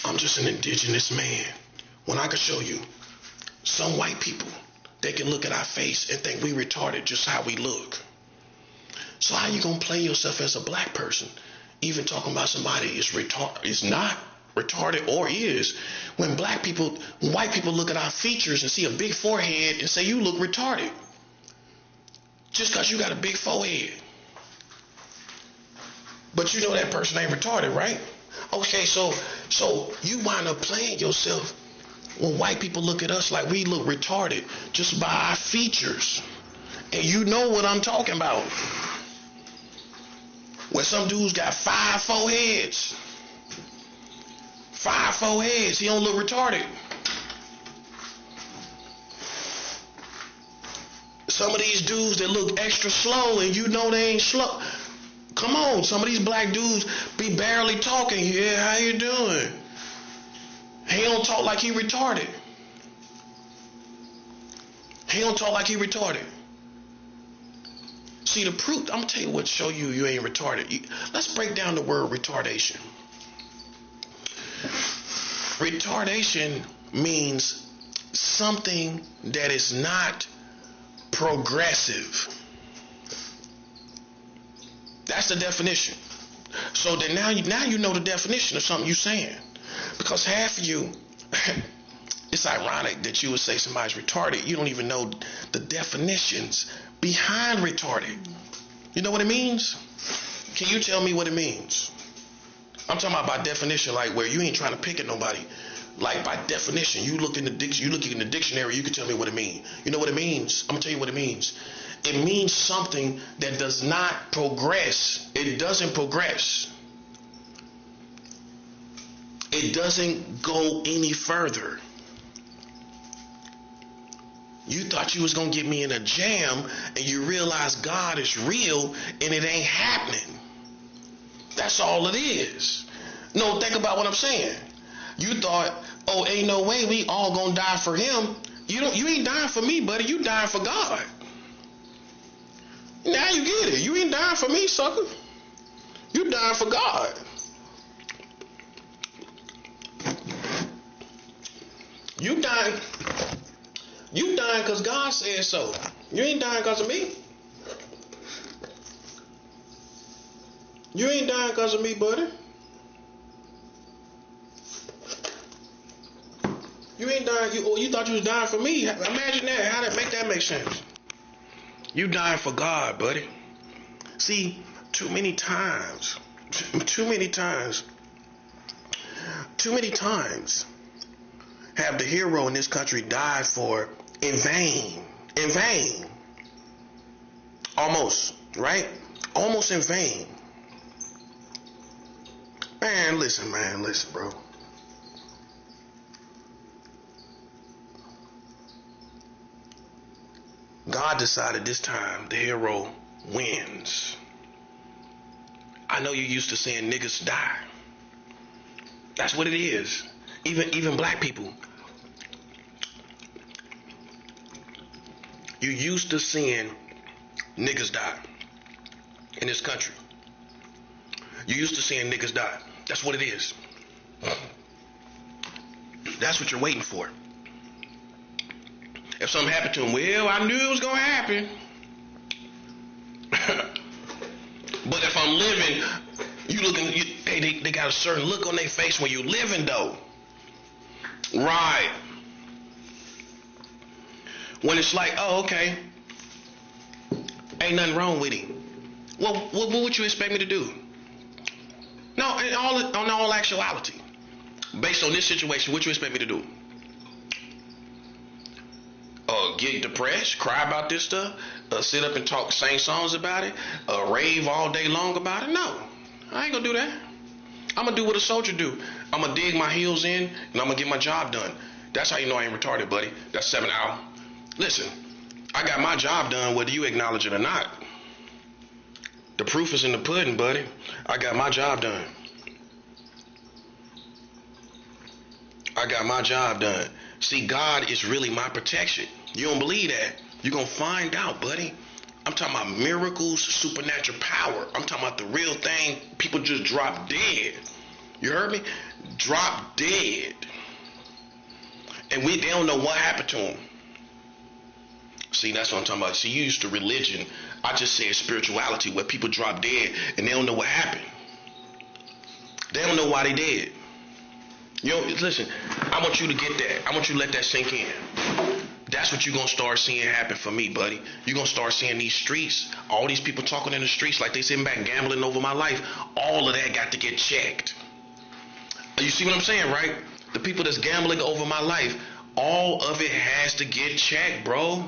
I'm just an indigenous man. When I can show you some white people, they can look at our face and think we retarded just how we look. So how you gonna play yourself as a black person, even talking about somebody is not retarded or is, when white people look at our features and see a big forehead and say you look retarded just because you got a big forehead. But you know that person ain't retarded, right? Okay, so you wind up playing yourself when white people look at us like we look retarded just by our features. And you know what I'm talking about. When some dude's got 5 foreheads. 5 foreheads, he don't look retarded. Some of these dudes that look extra slow and you know they ain't slow. Come on, some of these black dudes be barely talking. Yeah, how you doing? He don't talk like he retarded. He don't talk like he retarded. See, the proof, I'm going to tell you what show you ain't retarded. Let's break down the word retardation. Retardation means something that is not progressive. That's the definition. So then now you know the definition of something you're saying. Because half of you, it's ironic that you would say somebody's retarded. You don't even know the definitions behind retarded. You know what it means? Can you tell me what it means? I'm talking about by definition, like where you ain't trying to pick at nobody. Like by definition, you look in the dictionary, you can tell me what it means. You know what it means? I'm gonna tell you what it means. It means something that does not progress. It doesn't progress. It doesn't go any further. You thought you was going to get me in a jam and you realize God is real and it ain't happening. That's all it is. No, think about what I'm saying. You thought, oh, ain't no way we all going to die for him. You ain't dying for me, buddy. You dying for God. Now you get it. You ain't dying for me, sucker. You dying for God. You dying because God said so. You ain't dying because of me. You ain't dying because of me, buddy. You ain't dying. You thought you was dying for me. Imagine that. How that make sense? You dying for God, buddy. See, too many times Too many times have the hero in this country died for in vain. In vain. Almost, right? Almost in vain. Man, listen, bro. God decided this time the hero wins. I know you're used to seeing niggas die. That's what it is. Even black people. You're used to seeing niggas die in this country. You're used to seeing niggas die. That's what it is. That's what you're waiting for. If something happened to him, well, I knew it was going to happen. But if I'm living, they got a certain look on their face when you living, though. Right. When it's like, oh, okay, ain't nothing wrong with him. Well, what would you expect me to do? No, in all actuality, based on this situation, what you expect me to do? Get depressed, cry about this stuff, sit up and sing songs about it, rave all day long about it? No, I ain't gonna do that. I'm gonna do what a soldier do. I'm gonna dig my heels in and I'm gonna get my job done. That's how you know I ain't retarded, buddy. That's 7 hours. Listen, I got my job done whether you acknowledge it or not. The proof is in the pudding, buddy. I got my job done. I got my job done. See, God is really my protection. You don't believe that? You're going to find out, buddy. I'm talking about miracles, supernatural power. I'm talking about the real thing. People just drop dead. You heard me? Drop dead. And they don't know what happened to them. See, that's what I'm talking about. See, you used to religion. I just said spirituality, where people drop dead and they don't know what happened. They don't know why they dead. You know, listen, I want you to get that. I want you to let that sink in. That's what you're going to start seeing happen for me, buddy. You're going to start seeing these streets, all these people talking in the streets like they sitting back gambling over my life. All of that got to get checked. You see what I'm saying, right? The people that's gambling over my life, all of it has to get checked, bro.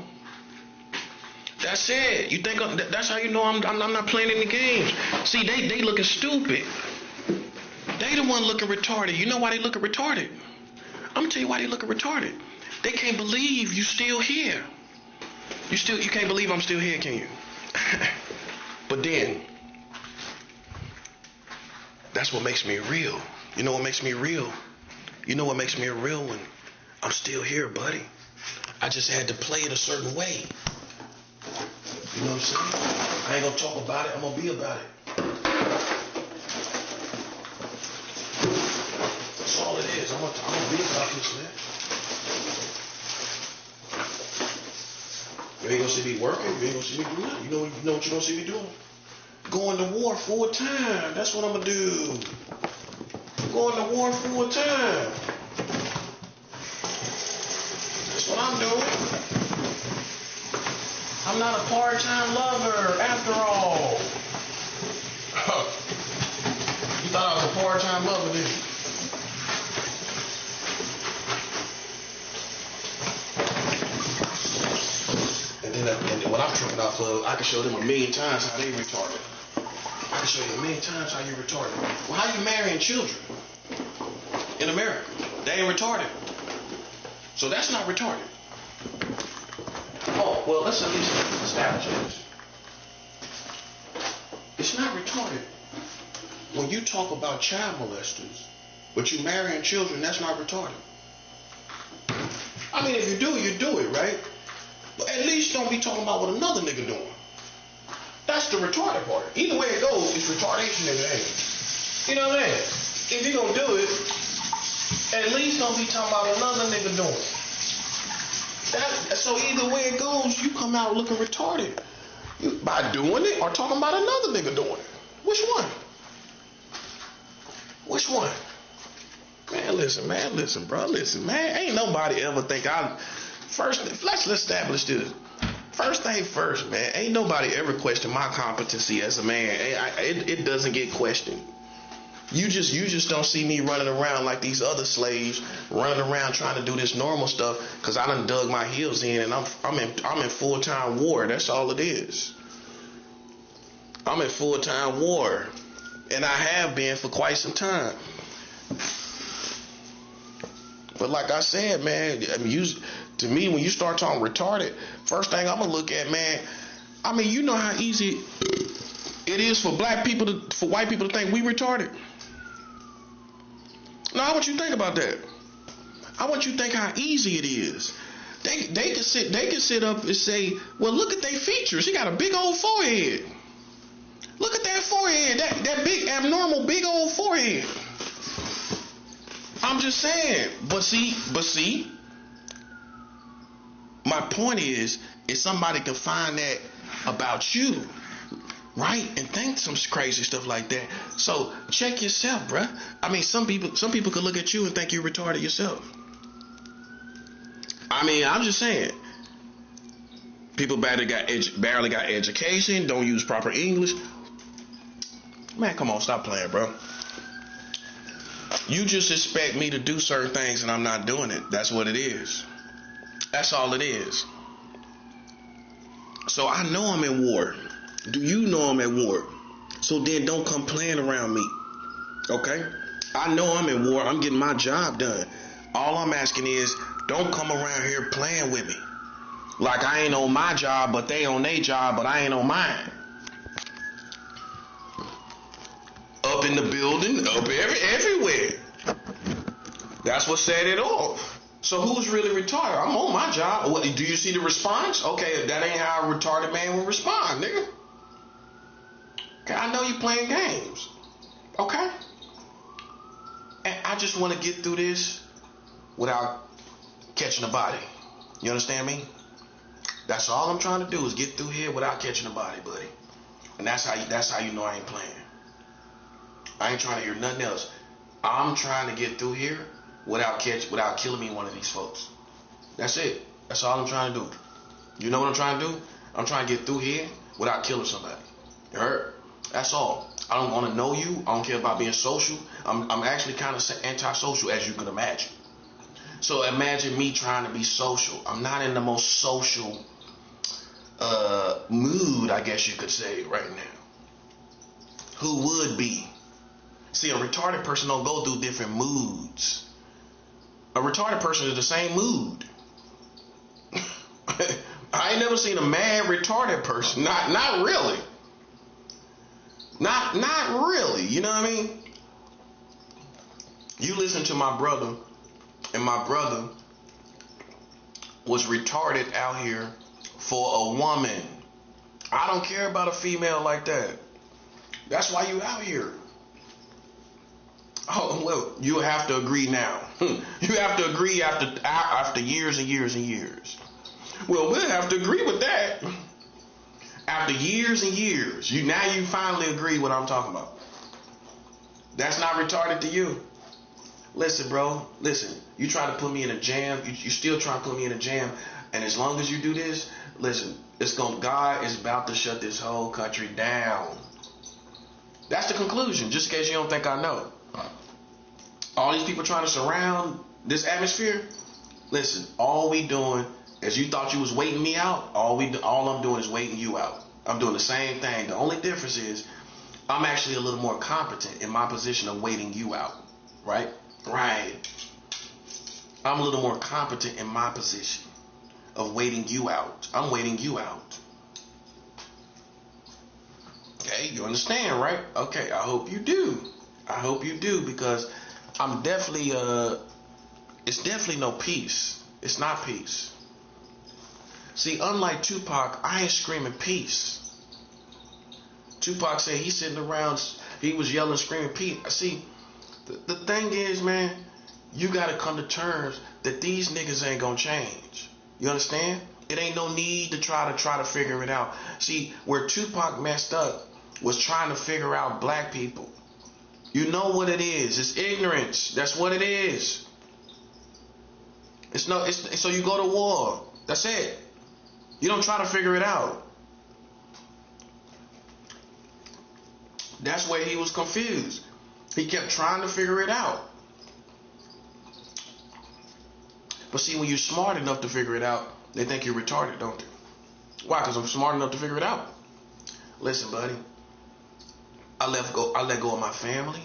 That's it. You think that's how you know I'm not playing any games? See, they looking stupid. They the one looking retarded. You know why they looking retarded? I'm gonna tell you why they looking retarded. They can't believe you still here. You can't believe I'm still here, can you? But then, that's what makes me real. You know what makes me real? You know what makes me a real one? I'm still here, buddy. I just had to play it a certain way. You know what I'm saying? I ain't gonna talk about it, I'm gonna be about it. That's all it is. I'm gonna be about this, man. You ain't gonna see me working, you ain't gonna see me do nothing. You know what you're gonna see me doing? Going to war full time. That's what I'm gonna do. Going to war full time. That's what I'm doing. I'm not a part-time lover, after all. You thought I was a part-time lover, didn't you? And then when I'm tripping out club, I can show them 1,000,000 times how they retarded. I can show you 1,000,000 times how you retarded. Well, how you marrying children in America? They ain't retarded. So that's not retarded. Oh, well, let's at least establish this. It's not retarded when you talk about child molesters, but you marrying children. That's not retarded. I mean, if you do, you do it, right? But at least don't be talking about what another nigga doing. That's the retarded part. Either way it goes, it's retardation in the ain't it? You know what I'm saying? If you're gonna do it, at least don't be talking about another nigga doing it. So either way it goes, you come out looking retarded. By doing it or talking about another nigga doing it. Which one? Which one? Man, listen, bro. Listen, man. Ain't nobody ever think First, let's establish this. First thing first, man. Ain't nobody ever questioned my competency as a man. It doesn't get questioned. You just don't see me running around like these other slaves, running around trying to do this normal stuff, because I done dug my heels in, and I'm in full-time war. That's all it is. I'm in full-time war, and I have been for quite some time. But like I said, man, I mean, to me, when you start talking retarded, first thing I'm gonna look at, man, I mean, you know how easy it is for white people to think we retarded. Now, I want you to think about that. I want you to think how easy it is. They can sit up and say, well, look at their features. He got a big old forehead. Look at that forehead, that big abnormal big old forehead. I'm just saying. But see, my point is somebody can find that about you, right, and think some crazy stuff like that. So check yourself, bruh. I mean, some people could look at you and think you're retarded yourself. I mean, I'm just saying. People barely got education, don't use proper English. Man, come on, stop playing, bro. You just expect me to do certain things and I'm not doing it. That's what it is. That's all it is. So I know I'm in war. Do you know I'm at war? So then don't come playing around me. Okay? I know I'm in war. I'm getting my job done. All I'm asking is don't come around here playing with me. Like I ain't on my job, but they on their job, but I ain't on mine. Up in the building, up everywhere. That's what set it off. So who's really retarded? I'm on my job. What, do you see the response? Okay, that ain't how a retarded man will respond, nigga. Okay, I know you playing games. Okay? And I just want to get through this without catching a body. You understand me? That's all I'm trying to do is get through here without catching a body, buddy. And that's how you know I ain't playing. I ain't trying to hear nothing else. I'm trying to get through here without killing me one of these folks. That's it. That's all I'm trying to do. You know what I'm trying to do? I'm trying to get through here without killing somebody. You heard? That's all. I don't want to know you. I don't care about being social. I'm actually kind of antisocial, as you can imagine. So imagine me trying to be social. I'm not in the most social mood, I guess you could say, right now. Who would be? See, a retarded person don't go through different moods. A retarded person is the same mood. I ain't never seen a mad retarded person. Not really. Not really. You know what I mean? You listen to my brother, and my brother was retarded out here for a woman. I don't care about a female like that. That's why you out here. Oh, well, you have to agree now. You have to agree after years and years and years. Well, we'll have to agree with that. After years and years, you finally agree what I'm talking about. That's not retarded to you. Listen, bro. Listen, you try to put me in a jam. You still trying to put me in a jam. And as long as you do this, listen, God is about to shut this whole country down. That's the conclusion, just in case you don't think I know. All these people trying to surround this atmosphere. Listen, all we doing is, you thought you was waiting me out. All I'm doing is waiting you out. I'm doing the same thing. The only difference is I'm actually a little more competent in my position of waiting you out. Right? Right. I'm a little more competent in my position of waiting you out. I'm waiting you out. Okay, you understand, right? Okay, I hope you do. I hope you do, because I'm definitely it's definitely no peace. It's not peace. See, unlike Tupac, I ain't screaming peace. Tupac said he's sitting around, he was yelling, screaming peace. See, the thing is, man, you gotta come to terms that these niggas ain't gonna change. You understand? It ain't no need to try to figure it out. See, where Tupac messed up was trying to figure out black people. You know what it is. It's ignorance. That's what it is. So you go to war. That's it. You don't try to figure it out. That's where he was confused. He kept trying to figure it out. But see, when you're smart enough to figure it out, they think you're retarded, don't they? Why? Because I'm smart enough to figure it out. Listen, buddy. I let go of my family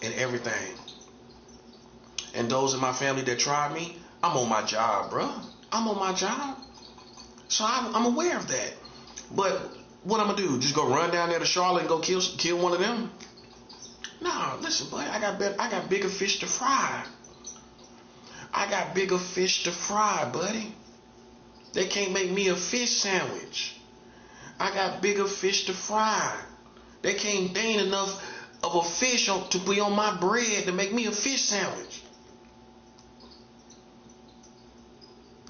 and everything. And those in my family that tried me, I'm on my job, bro. I'm on my job. So I'm aware of that. But what I'm going to do? Just go run down there to Charlotte and go kill one of them? Nah, listen, buddy. I got bigger fish to fry. I got bigger fish to fry, buddy. They can't make me a fish sandwich. I got bigger fish to fry. They ain't enough of a fish to be on my bread to make me a fish sandwich.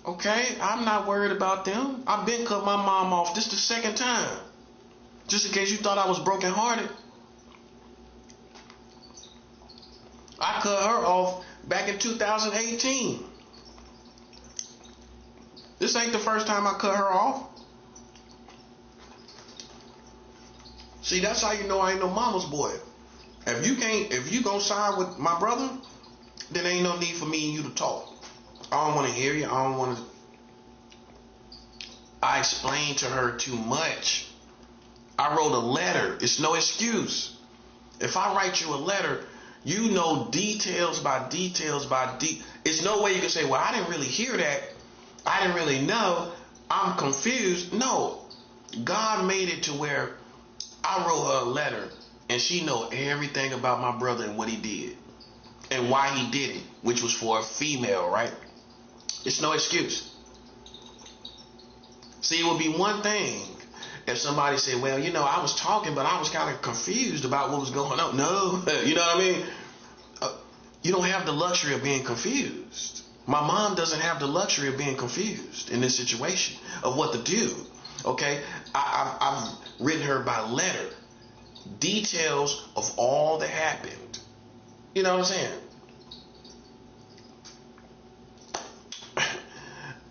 Okay, I'm not worried about them. I've been cut my mom off. This the second time. Just in case you thought I was brokenhearted. I cut her off back in 2018. This ain't the first time I cut her off. See, that's how you know I ain't no mama's boy. If you gonna side with my brother, then ain't no need for me and you to talk. I don't want to hear you. I explained to her too much. I wrote a letter. It's no excuse. If I write you a letter, you know details by details by details. It's no way you can say, well, I didn't really hear that. I didn't really know. I'm confused. No. God made it to where I wrote her a letter and she know everything about my brother and what he did and why he did it, which was for a female, right? It's no excuse. See, it would be one thing if somebody said, well, I was talking, but I was kind of confused about what was going on. No, you know what I mean? You don't have the luxury of being confused. My mom doesn't have the luxury of being confused in this situation of what to do. Okay? I've written her by letter details of all that happened. You know what I'm saying?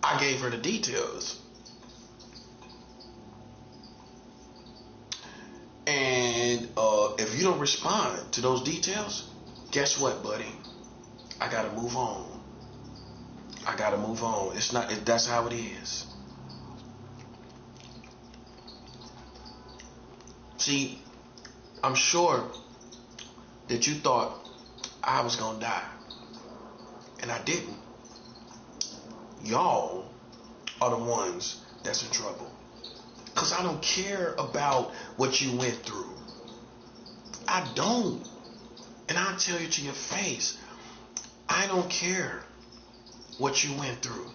I gave her the details. And if you don't respond to those details, guess what, buddy? I gotta move on. I gotta move on. That's how it is. See, I'm sure that you thought I was gonna die. And I didn't. Y'all are the ones that's in trouble. Because I don't care about what you went through. I don't. And I'll tell you to your face, I don't care what you went through.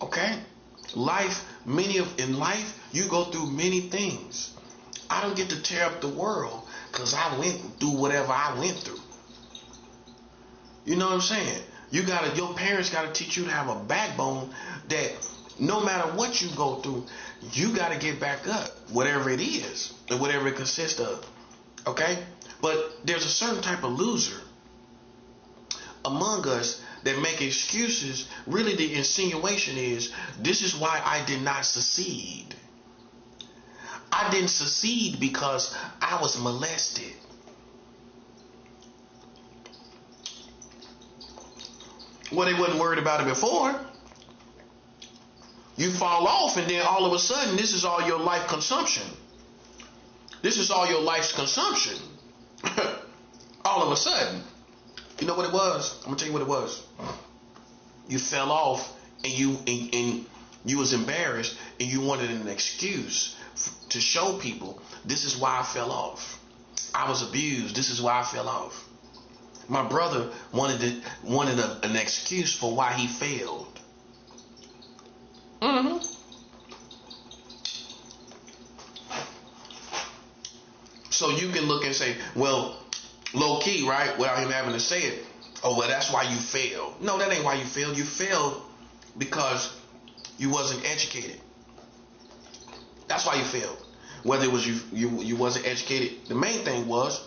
Okay? In life, you go through many things. I don't get to tear up the world because I went through whatever I went through. You know what I'm saying? Your parents gotta teach you to have a backbone that no matter what you go through, you gotta get back up, whatever it is, and whatever it consists of. Okay? But there's a certain type of loser among us that make excuses. Really, the insinuation is, this is why I did not succeed. I didn't succeed because I was molested. Well, they wasn't worried about it before. You fall off and then all of a sudden, this is all your life consumption. This is all your life's consumption. All of a sudden. You know what it was? I'm going to tell you what it was. You fell off and you was embarrassed and you wanted an excuse to show people, this is why I fell off. I was abused. This is why I fell off. My brother wanted an excuse for why he failed. Mm-hmm. So you can look and say, well, low key, right? Without him having to say it. Oh, well, that's why you failed. No, that ain't why you failed. You failed because you wasn't educated. That's why you failed. Whether it was you wasn't educated. The main thing was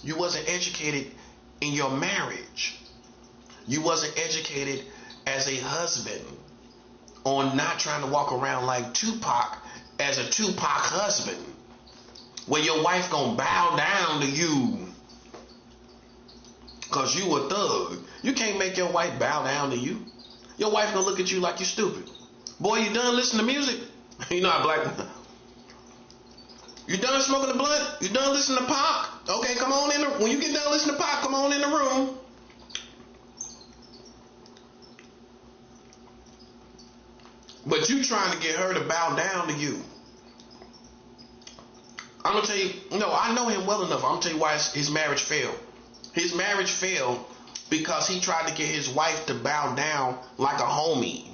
you wasn't educated in your marriage. You wasn't educated as a husband on not trying to walk around like Tupac as a Tupac husband, where your wife gonna bow down to you because you a thug. You can't make your wife bow down to you. Your wife gonna look at you like you stupid. Boy, you done listening to music? You know how black. You done smoking the blunt? You done listening to pop? Okay, come on in. When you get done listening to pop, come on in the room. But you trying to get her to bow down to you. I'm going to tell you, no, I know him well enough. I'm going to tell you why his marriage failed. His marriage failed because he tried to get his wife to bow down like a homie.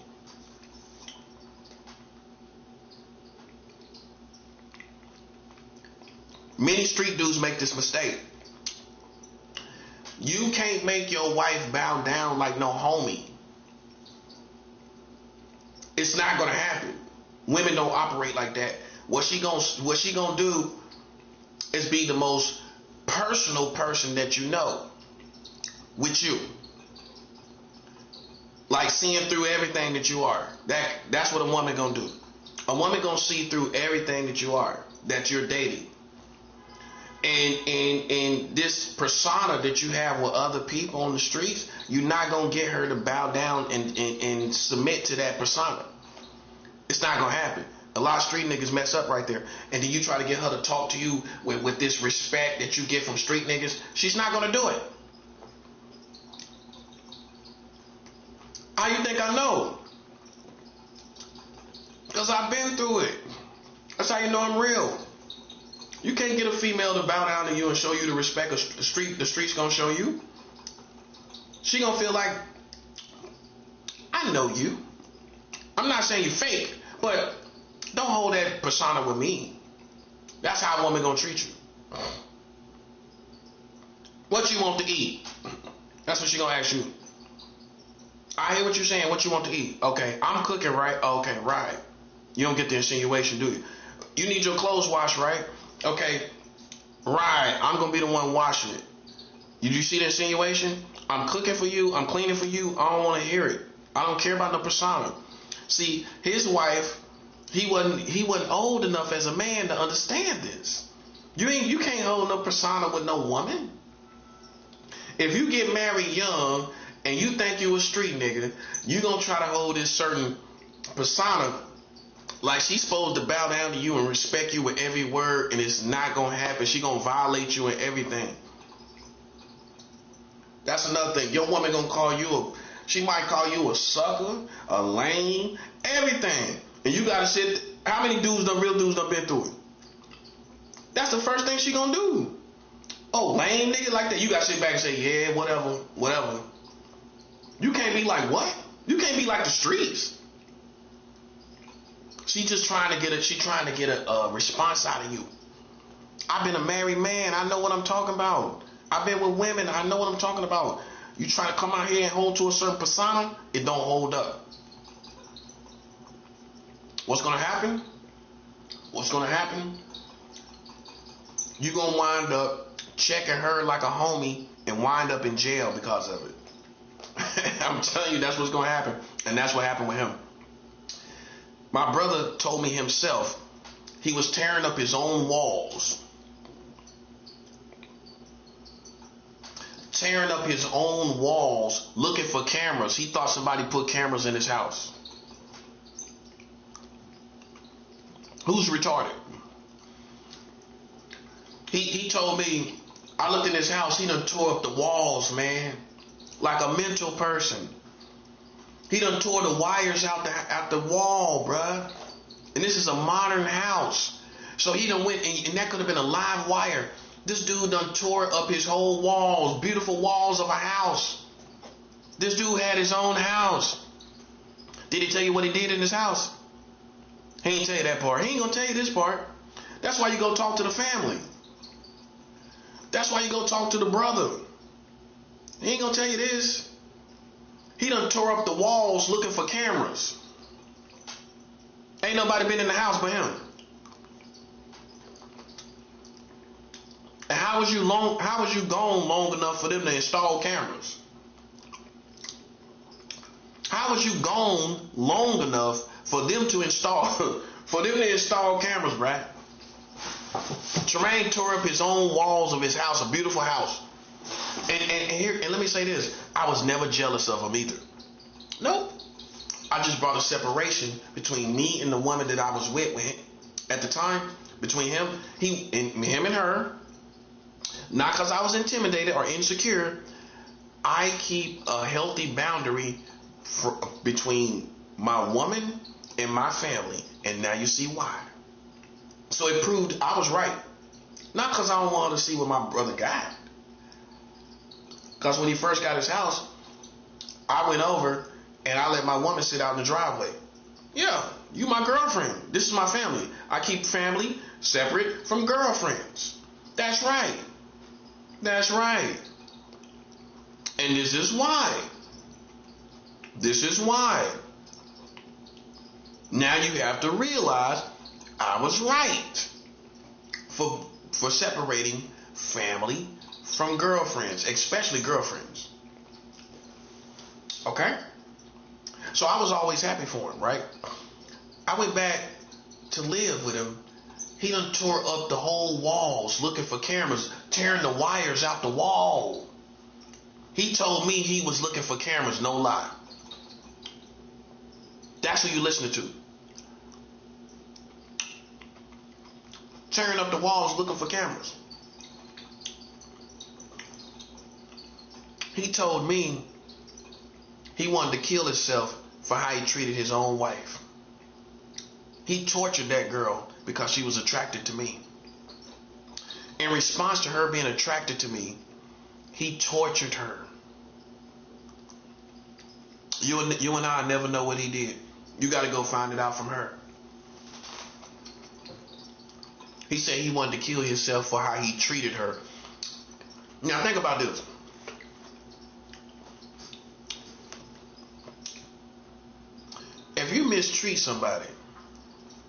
Many street dudes make this mistake. You can't make your wife bow down like no homie. It's not gonna happen. Women don't operate like that. What she gonna do is be the most personal person that you know with you. Like seeing through everything that you are. That's what a woman gonna do. A woman gonna see through everything that you are, that you're dating. And this persona that you have with other people on the streets, you're not going to get her to bow down and submit to that persona. It's not going to happen. A lot of street niggas mess up right there. And then you try to get her to talk to you with this respect that you get from street niggas. She's not going to do it. How you think I know? Because I've been through it. That's how you know I'm real. You can't get a female to bow down to you and show you the respect the street's gonna show you. She gonna feel like, I know you. I'm not saying you fake, but don't hold that persona with me. That's how a woman gonna treat you. What you want to eat? That's what she gonna ask you. I hear what you're saying. What you want to eat? Okay, I'm cooking, right? Okay, right. You don't get the insinuation, do you? You need your clothes washed, right? Okay, right, I'm going to be the one washing it. Did you see the insinuation? I'm cooking for you, I'm cleaning for you, I don't want to hear it. I don't care about no persona. See, his wife, he wasn't old enough as a man to understand this. You can't hold no persona with no woman. If you get married young and you think you a street nigga, you going to try to hold this certain persona like she's supposed to bow down to you and respect you with every word, and it's not going to happen. She going to violate you in everything. That's another thing. Your woman going to call you she might call you a sucker, a lame, everything. And you got to sit, how many real dudes done been through it? That's the first thing she going to do. Oh, lame nigga like that. You got to sit back and say, yeah, whatever. You can't be like what? You can't be like the streets. She's trying to get a response out of you. I've been a married man. I know what I'm talking about. I've been with women. I know what I'm talking about. You try to come out here and hold to a certain persona, it don't hold up. What's going to happen? You're going to wind up checking her like a homie and wind up in jail because of it. I'm telling you, that's what's going to happen. And that's what happened with him. My brother told me himself he was tearing up his own walls. Tearing up his own walls, looking for cameras. He thought somebody put cameras in his house. Who's retarded? He told me, I looked in his house, he done tore up the walls, man. Like a mental person. He done tore the wires out the wall, bruh. And this is a modern house. So he done went, and that could have been a live wire. This dude done tore up his whole walls, beautiful walls of a house. This dude had his own house. Did he tell you what he did in his house? He ain't tell you that part. He ain't gonna tell you this part. That's why you go talk to the family. That's why you go talk to the brother. He ain't gonna tell you this. He done tore up the walls looking for cameras. Ain't nobody been in the house but him. And how was you gone long enough for them to install cameras? How was you gone long enough for them to install cameras, bruh? Tremaine tore up his own walls of his house, a beautiful house. And let me say this: I was never jealous of him either. Nope. I just brought a separation between me and the woman that I was with at the time. Between him and her. Not because I was intimidated or insecure. I keep a healthy boundary between my woman and my family, and now you see why. So it proved I was right. Not because I don't want to see what my brother got. Because when he first got his house, I went over and I let my woman sit out in the driveway. Yeah, you my girlfriend. This is my family. I keep family separate from girlfriends. That's right. That's right. And this is why. This is why. Now you have to realize I was right for separating family from girlfriends, especially girlfriends. Okay? So I was always happy for him, right? I went back to live with him. He done tore up the whole walls looking for cameras, tearing the wires out the wall. He told me he was looking for cameras, no lie. That's who you listening to. Tearing up the walls looking for cameras. He told me he wanted to kill himself for how he treated his own wife. He tortured that girl because she was attracted to me. In response to her being attracted to me, he tortured her. You and I never know what he did. You got to go find it out from her. He said he wanted to kill himself for how he treated her. Now think about this. If you mistreat somebody,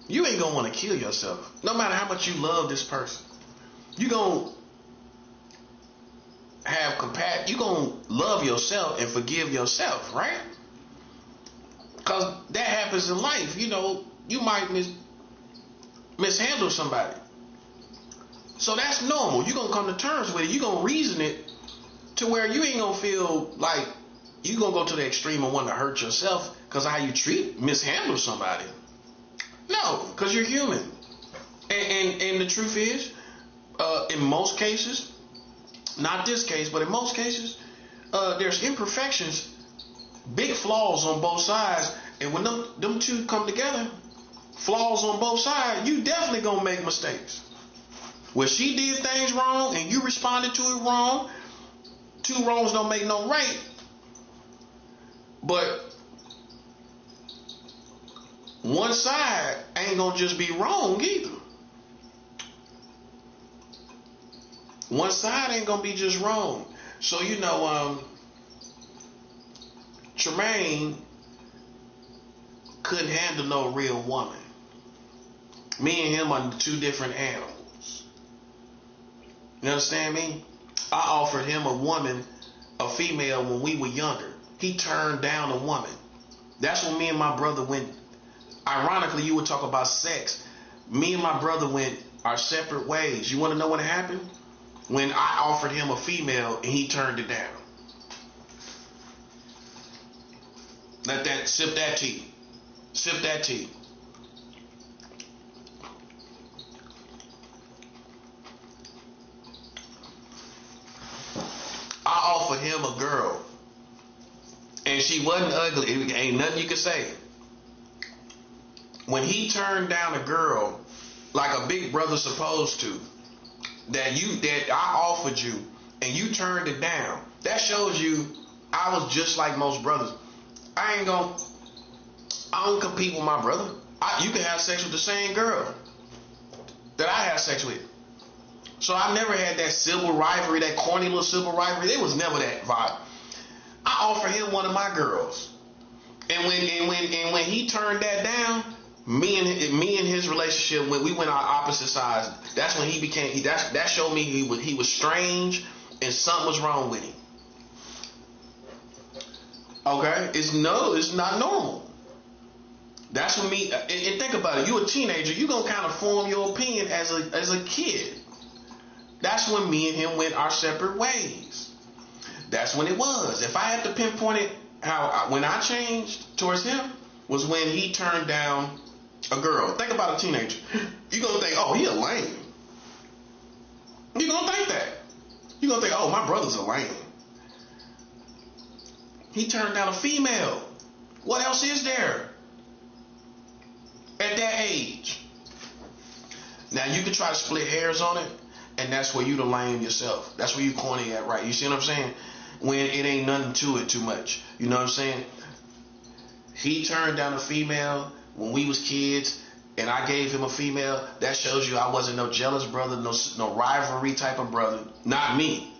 you ain't gonna want to kill yourself. No matter how much you love this person, you gonna have compassion. You gonna love yourself and forgive yourself, right? Because that happens in life. You know, you might mishandle somebody. So that's normal. You're gonna come to terms with it. You're gonna reason it to where you ain't gonna feel like you're gonna go to the extreme and want to hurt yourself because of how you mishandle somebody. No, because you're human. And the truth is, in most cases, not this case, but in most cases, there's imperfections, big flaws on both sides. And when them two come together, flaws on both sides, you definitely gonna make mistakes. Where she did things wrong and you responded to it wrong, two wrongs don't make no right. But one side ain't gonna just be wrong either. One side ain't gonna be just wrong. So you know, Tremaine couldn't handle no real woman. Me and him are two different animals. You understand me? I offered him a female when we were younger. He turned down a woman. That's when me and my brother went. Ironically, you would talk about sex. Me and my brother went our separate ways. You want to know what happened? When I offered him a female and he turned it down. Sip that tea. Sip that tea. I offered him a girl. And she wasn't ugly. It ain't nothing you could say. When he turned down a girl, like a big brother supposed to, that I offered you, and you turned it down, that shows you I was just like most brothers. I don't compete with my brother. You can have sex with the same girl that I have sex with. So I never had that civil rivalry, that corny little civil rivalry. There was never that vibe. I offered him one of my girls, and when he turned that down, me and his relationship, when we went our opposite sides, that's when he became. That showed me he was strange and something was wrong with him. Okay, it's not normal. That's when me and think about it. You a teenager, you gonna kind of form your opinion as a kid. That's when me and him went our separate ways. That's when it was. If I had to pinpoint it, when I changed towards him was when he turned down a girl. Think about a teenager. You're going to think, oh, he a lame. You're going to think that. You're going to think, oh, my brother's a lame. He turned down a female. What else is there at that age? Now, you can try to split hairs on it, and that's where you the lame yourself. That's where you corny at, right? You see what I'm saying? When it ain't nothing to it too much. You know what I'm saying? He turned down a female when we was kids, and I gave him a female. That shows you I wasn't no jealous brother, no rivalry type of brother. Not me.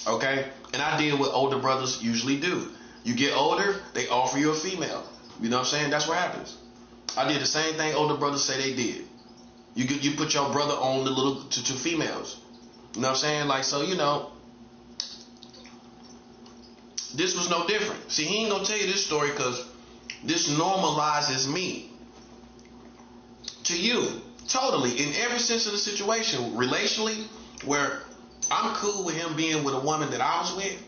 Okay? And I did what older brothers usually do. You get older, they offer you a female. You know what I'm saying? That's what happens. I did the same thing older brothers say they did. You put your brother on the little to females. You know what I'm saying? Like, so, you know, this was no different. See, he ain't gonna tell you this story because this normalizes me to you. Totally. In every sense of the situation, relationally, where I'm cool with him being with a woman that I was with.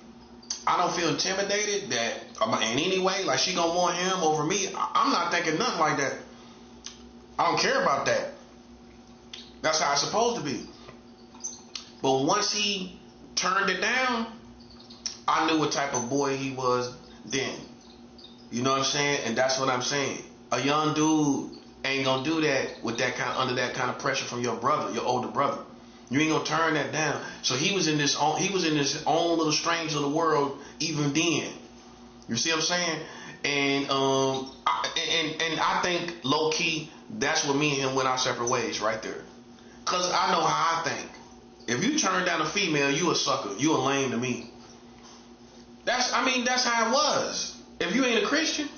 I don't feel intimidated that in any way, like she gonna want him over me. I'm not thinking nothing like that. I don't care about that. That's how it's supposed to be. But once he turned it down, I knew what type of boy he was then. You know what I'm saying? And that's what I'm saying. A young dude ain't gonna do that with that kind under that kind of pressure from your brother, your older brother. You ain't gonna turn that down. So he was in his own little strange little world even then. You see what I'm saying? And I think low key that's what me and him went our separate ways right there. Cause I know how I think. If you turn down a female, you a sucker. You a lame to me. That's how it was. If you ain't a Christian,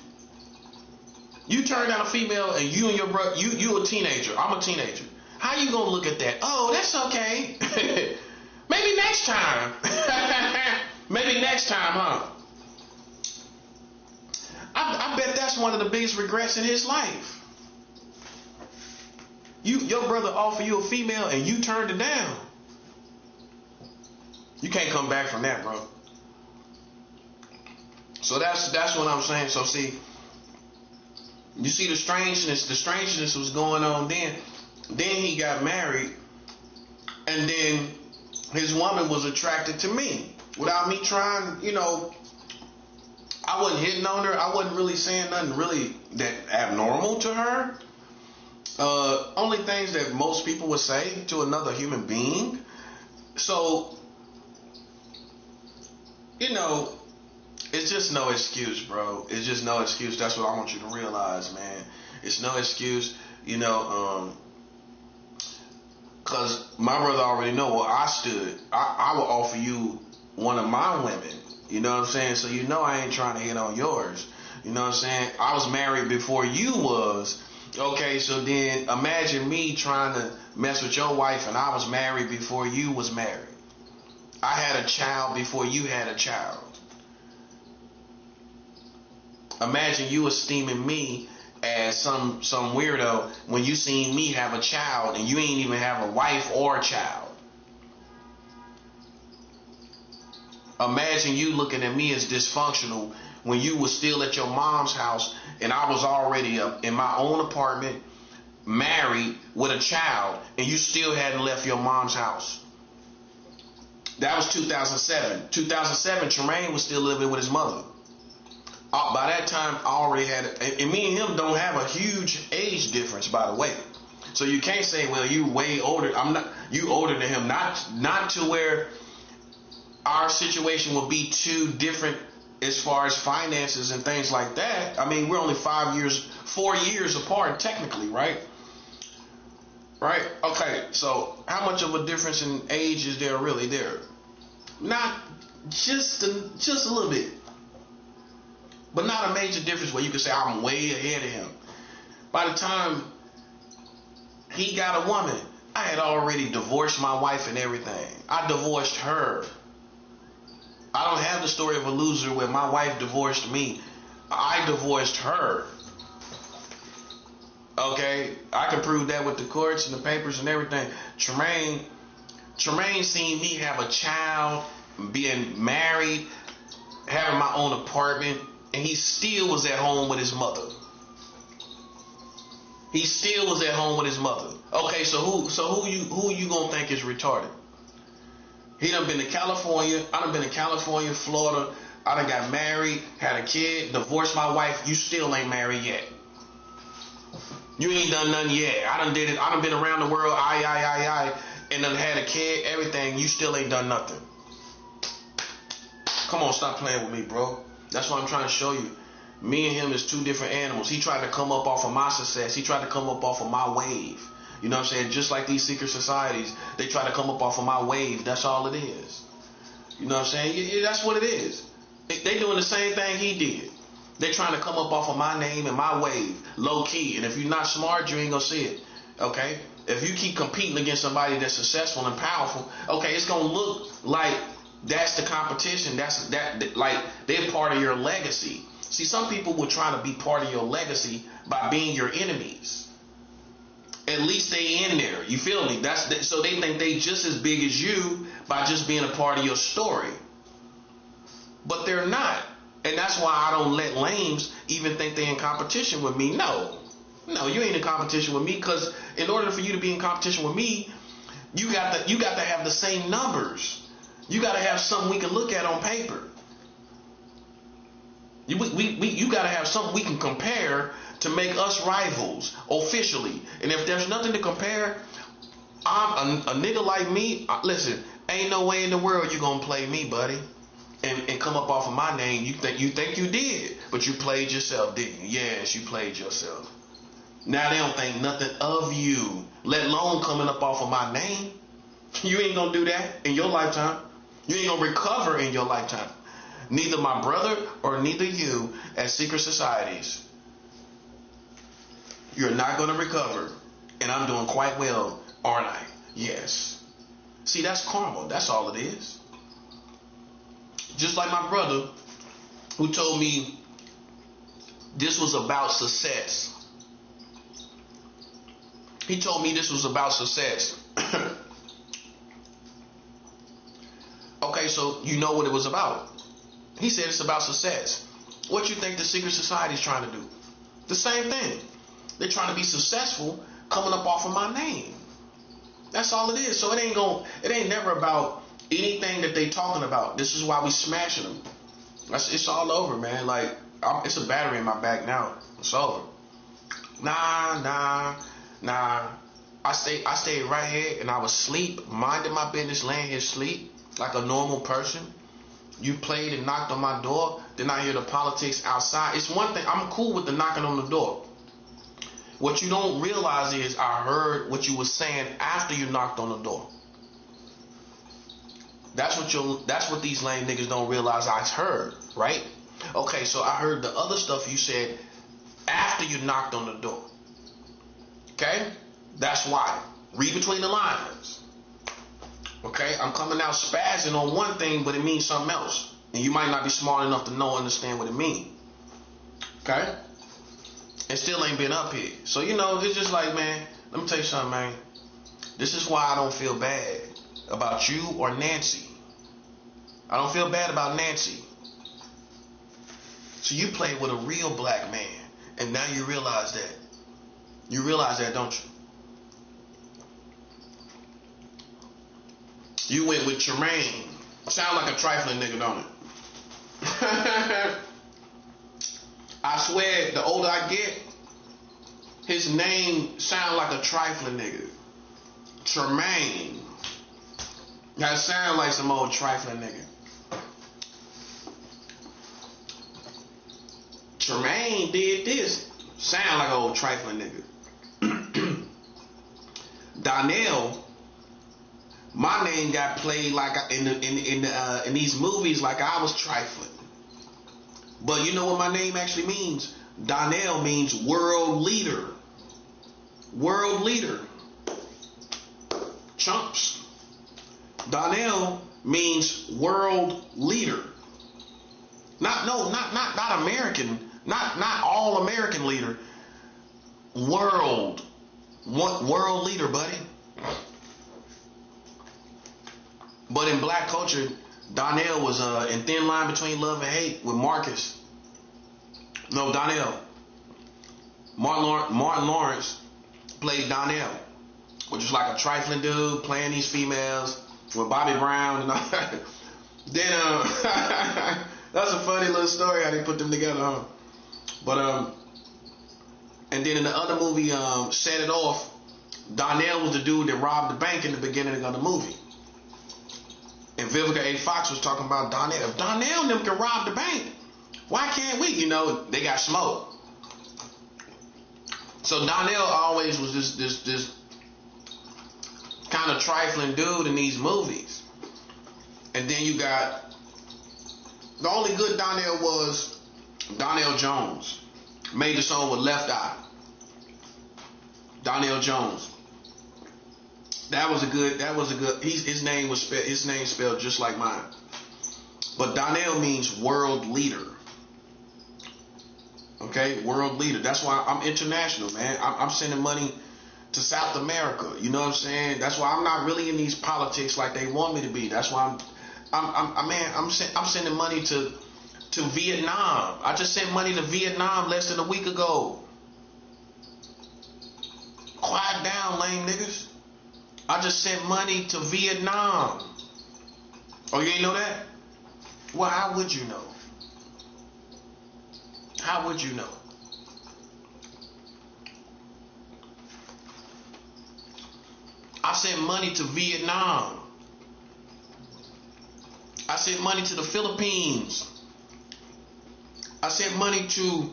you turn down a female and you and your brother, you a teenager. I'm a teenager. How you gonna look at that? Oh, that's okay. Maybe next time. Maybe next time, huh? I bet that's one of the biggest regrets in his life. Your brother offered you a female and you turned it down. You can't come back from that, bro. So that's what I'm saying. So see, you see the strangeness was going on then. Then he got married, and then his woman was attracted to me without me trying. You know, I wasn't hitting on her. I wasn't really saying nothing really that abnormal to her. Only things that most people would say to another human being. So, you know, it's just no excuse, bro. It's just no excuse. That's what I want you to realize, man. It's no excuse, you know, because my brother already know where I stood. I will offer you one of my women. You know what I'm saying? So you know I ain't trying to hit on yours. You know what I'm saying? I was married before you was. Okay, so then imagine me trying to mess with your wife and I was married before you was married. I had a child before you had a child. Imagine you esteeming me as some weirdo when you seen me have a child and you ain't even have a wife or a child. Imagine you looking at me as dysfunctional when you was still at your mom's house and I was already in my own apartment, married with a child, and you still hadn't left your mom's house. That was 2007. 2007, Tremaine was still living with his mother. By that time, I already had it. And me and him don't have a huge age difference, by the way. So you can't say, well, you way older. You older than him. Not to where our situation will be too different as far as finances and things like that. I mean, we're only 4 years apart technically, right? Right? Okay, so how much of a difference in age is there really there? Not just a little bit. But not a major difference where you can say I'm way ahead of him. By the time he got a woman, I had already divorced my wife and everything. I divorced her. I don't have the story of a loser where my wife divorced me. I divorced her. Okay? I can prove that with the courts and the papers and everything. Tremaine seen me have a child, being married, having my own apartment, and he still was at home with his mother. He still was at home with his mother. Okay, so who you gonna think is retarded? He done been to California. I done been to California, Florida. I done got married, had a kid, divorced my wife. You still ain't married yet. You ain't done nothing yet. I done did it. I done been around the world, and done had a kid, everything. You still ain't done nothing. Come on, stop playing with me, bro. That's what I'm trying to show you. Me and him is two different animals. He tried to come up off of my success. He tried to come up off of my wave. You know what I'm saying? Just like these secret societies, they try to come up off of my wave. That's all it is. You know what I'm saying? Yeah, that's what it is. They doing the same thing he did. They trying to come up off of my name and my wave, low key. And if you're not smart, you ain't gonna see it. Okay? If you keep competing against somebody that's successful and powerful, okay, it's gonna look like that's the competition. That like they're part of your legacy. See, some people will try to be part of your legacy by being your enemies. At least they in there. You feel me? So they think they just as big as you by just being a part of your story. But they're not. And that's why I don't let lames even think they're in competition with me. No, you ain't in competition with me, because in order for you to be in competition with me, you got to have the same numbers. You got to have something we can look at on paper. You got to have something we can compare to make us rivals officially. And if there's nothing to compare, I'm a nigga like me. Listen, ain't no way in the world you gonna play me, buddy, and come up off of my name. You think you did, but you played yourself, didn't you? Yes, you played yourself. Now they don't think nothing of you, let alone coming up off of my name. You ain't gonna do that in your lifetime. You ain't gonna recover in your lifetime. Neither my brother or neither you as secret societies. You're not going to recover. And I'm doing quite well, aren't I? Yes. See, that's karma. That's all it is. Just like my brother who told me this was about success. He told me this was about success. Okay, so you know what it was about. He said it's about success. What you think the secret society is trying to do? The same thing. They're trying to be successful coming up off of my name. That's all it is. So it ain't never about anything that they talking about. This is why we smashing them. It's all over, man. Like, it's a battery in my back now. It's over. Nah. I stayed right here and I was asleep, minding my business, laying here asleep like a normal person. You played and knocked on my door. Then I hear the politics outside. It's one thing. I'm cool with the knocking on the door. What you don't realize is I heard what you were saying after you knocked on the door. That's what these lame niggas don't realize I heard, right? Okay, so I heard the other stuff you said after you knocked on the door. Okay? That's why. Read between the lines. Okay, I'm coming out spazzing on one thing, but it means something else. And you might not be smart enough to understand what it means. Okay? And still ain't been up here. So, it's just like, man, let me tell you something, man. This is why I don't feel bad about you or Nancy. I don't feel bad about Nancy. So you played with a real black man, and now you realize that. You realize that, don't you? You went with Tremaine. Sound like a trifling nigga, don't it? I swear, the older I get, his name sound like a trifling nigga. Tremaine. That sound like some old trifling nigga. Tremaine did this. Sound like an old trifling nigga. Donnell. My name got played like in these movies like I was trifling. But you know what my name actually means? Donnell means world leader. World leader. Chumps. Donnell means world leader. Not American. Not all American leader. World leader, buddy. But in black culture, Donnell was in Thin Line Between Love and Hate with Marcus. No, Donnell. Martin Lawrence played Donnell, which was like a trifling dude playing these females with Bobby Brown and all that. Then that's a funny little story how they put them together, huh? But and then in the other movie, Set It Off, Donnell was the dude that robbed the bank in the beginning of the movie. And Vivica A. Fox was talking about Donnell. If Donnell and them can rob the bank, why can't we? You know, they got smoke. So Donnell always was this kind of trifling dude in these movies. And then you got, the only good Donnell was Donnell Jones. Made the song with Left Eye. Donnell Jones. That was a good, his name spelled just like mine. But Donnell means world leader. Okay, world leader. That's why I'm international, man. I'm sending money to South America. You know what I'm saying? That's why I'm not really in these politics like they want me to be. That's why I'm sending money to Vietnam. I just sent money to Vietnam less than a week ago. Quiet down, lame niggas. I just sent money to Vietnam. Oh, you ain't know that? Well, how would you know? How would you know? I sent money to Vietnam. I sent money to the Philippines. I sent money to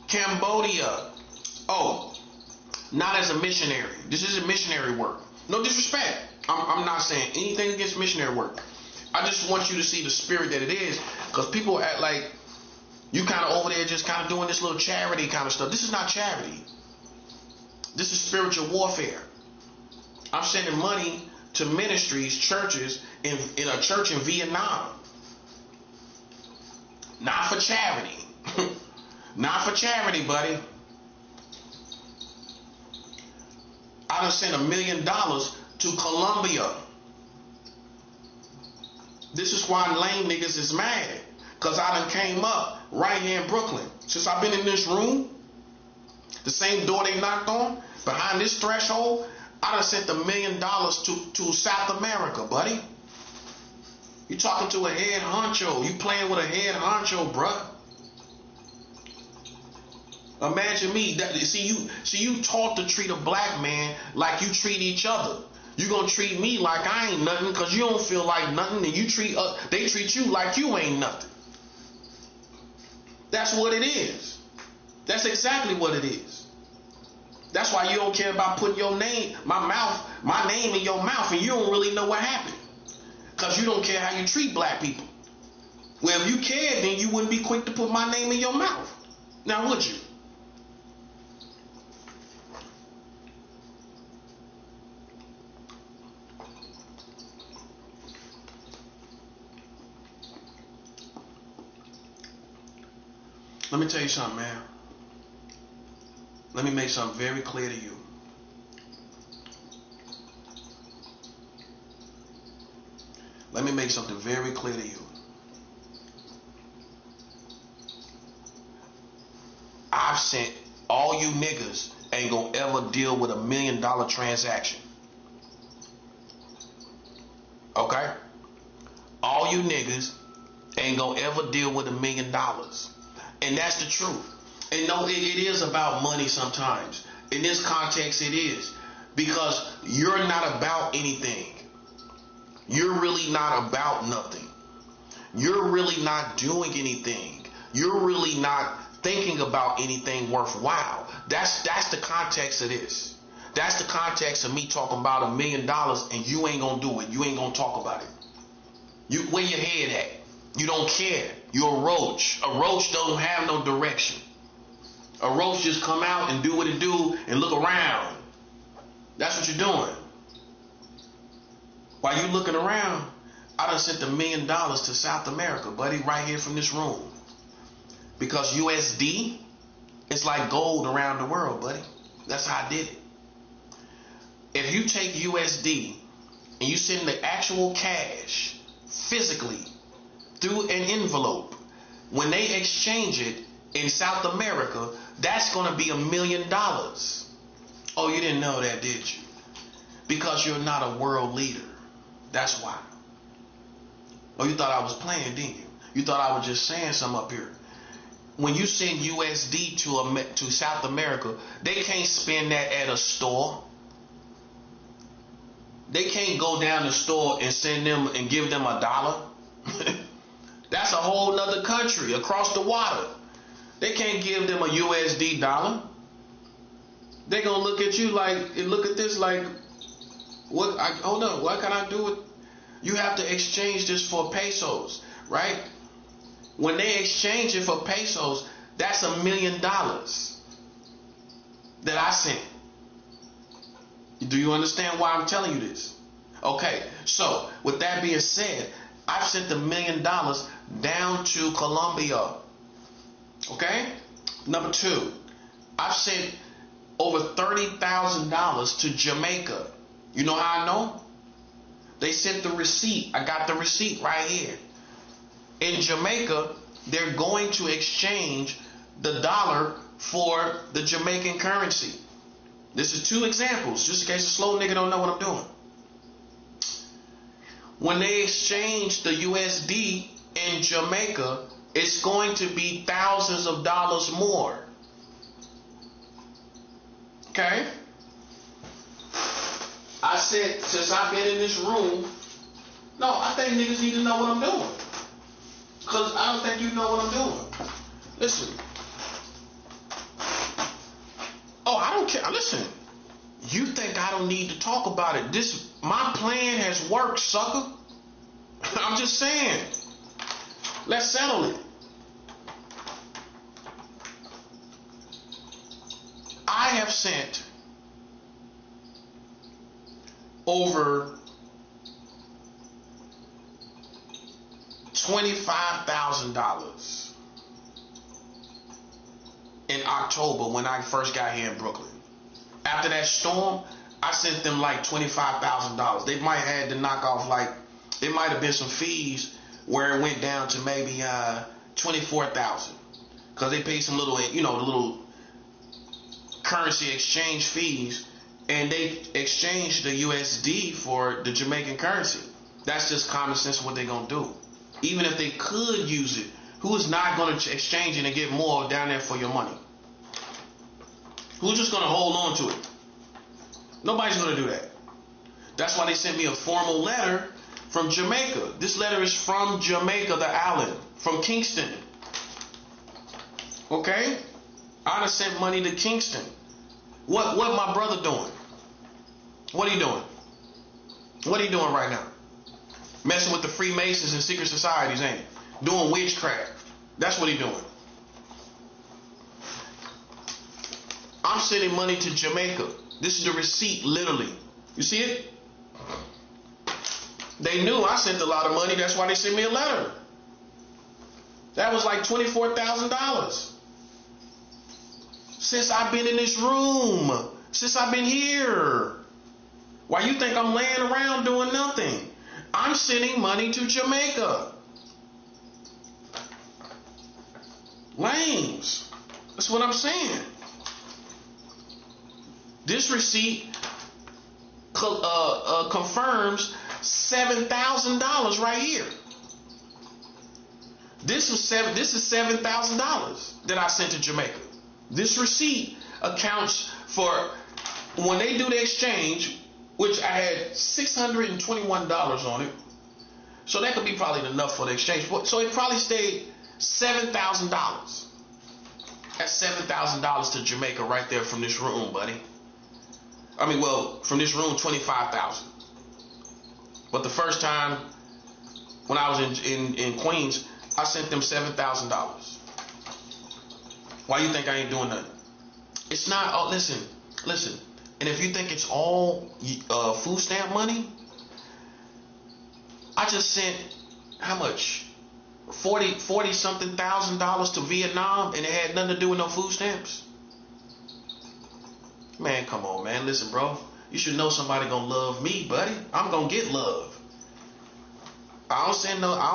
Cambodia. Oh, not as a missionary. This isn't missionary work. No disrespect. I'm not saying anything against missionary work. I just want you to see the spirit that it is, because people act like you kind of over there just kind of doing this little charity kind of stuff. This is not charity. This is spiritual warfare. I'm sending money to ministries, churches, in a church in Vietnam. Not for charity. Not for charity, buddy. I done sent $1 million to Colombia. This is why lame niggas is mad. Because I done came up right here in Brooklyn. Since I've been in this room, the same door they knocked on, behind this threshold, I done sent $1 million to South America, buddy. You talking to a head honcho. You playing with a head honcho, bruh. Imagine me. See you taught to treat a black man like you treat each other. You gonna treat me like I ain't nothing because you don't feel like nothing, and they treat you like you ain't nothing. That's what it is. That's exactly what it is. That's why you don't care about putting your name, my name in your mouth, and you don't really know what happened. Because you don't care how you treat black people. Well, if you cared, then you wouldn't be quick to put my name in your mouth. Now, would you? Let me tell you something, man. Let me make something very clear to you. Let me make something very clear to you. I've sent all you niggas ain't gonna ever deal with $1 million transaction. Okay? All you niggas ain't gonna ever deal with $1 million. And that's the truth. And no, it is about money sometimes. In this context, it is. Because you're not about anything. You're really not about nothing. You're really not doing anything. You're really not thinking about anything worthwhile. That's the context of this. That's the context of me talking about $1 million and you ain't gonna do it. You ain't gonna talk about it. Where your head at? You don't care. You're a roach. A roach don't have no direction. A roach just come out and do what it do and look around. That's what you're doing. While you looking around, I done sent $1 million to South America, buddy, right here from this room. Because USD, it's like gold around the world, buddy. That's how I did it. If you take USD and you send the actual cash physically through an envelope. When they exchange it in South America, that's going to be $1 million. Oh, you didn't know that, did you? Because you're not a world leader. That's why. Oh, you thought I was playing, didn't you? You thought I was just saying something up here. When you send USD to South America, they can't spend that at a store. They can't go down the store and send them and give them $1. That's a whole nother country across the water. They can't give them a USD dollar. They're gonna look at you like, look at this like, what? Hold on, what can I do with? You have to exchange this for pesos, right? When they exchange it for pesos, that's $1 million that I sent. Do you understand why I'm telling you this? Okay, so with that being said, I've sent $1 million down to Colombia. Okay? Number two, I've sent over $30,000 to Jamaica. You know how I know? They sent the receipt. I got the receipt right here. In Jamaica, they're going to exchange the dollar for the Jamaican currency. This is 2 examples, just in case a slow nigga don't know what I'm doing. When they exchange the USD in Jamaica, it's going to be thousands of dollars more. Okay? I said, since I've been in this room, no, I think niggas need to know what I'm doing. Because I don't think you know what I'm doing. Listen. Oh, I don't care. Listen. You think I don't need to talk about it. My plan has worked, sucker. I'm just saying. Let's settle it. I have sent over $25,000 in October when I first got here in Brooklyn. After that storm, I sent them like $25,000. They might have had to knock off like, it might have been some fees where it went down to maybe $24,000 because they paid some little, the little currency exchange fees, and they exchanged the USD for the Jamaican currency. That's just common sense what they're gonna do. Even if they could use it, who is not gonna exchange it and get more down there for your money? Who's just gonna hold on to it? Nobody's gonna do that. That's why they sent me a formal letter from Jamaica. This letter is from Jamaica, the island, from Kingston. Okay? I'd have sent money to Kingston. What my brother doing? What are you doing? What are you doing right now? Messing with the Freemasons and secret societies, ain't he? Doing witchcraft. That's what he doing. I'm sending money to Jamaica. This is the receipt, literally. You see it? They knew I sent a lot of money. That's why they sent me a letter. That was like $24,000. Since I've been in this room. Since I've been here. Why you think I'm laying around doing nothing? I'm sending money to Jamaica. Lames. That's what I'm saying. This receipt confirms $7,000 right here. This is $7,000 that I sent to Jamaica. This receipt accounts for when they do the exchange, which I had $621 on it. So that could be probably enough for the exchange. So it probably stayed $7,000. That's $7,000 to Jamaica right there from this room, buddy. I mean, well, from this room, $25,000. But the first time when I was in Queens, I sent them $7,000. Why you think I ain't doing nothing? It's not. Oh, listen. And if you think it's all food stamp money, I just sent how much? 40 something thousand dollars to Vietnam, and it had nothing to do with no food stamps. Man, come on, man. Listen, bro. You should know somebody gonna love me, buddy. I'm gonna get love. I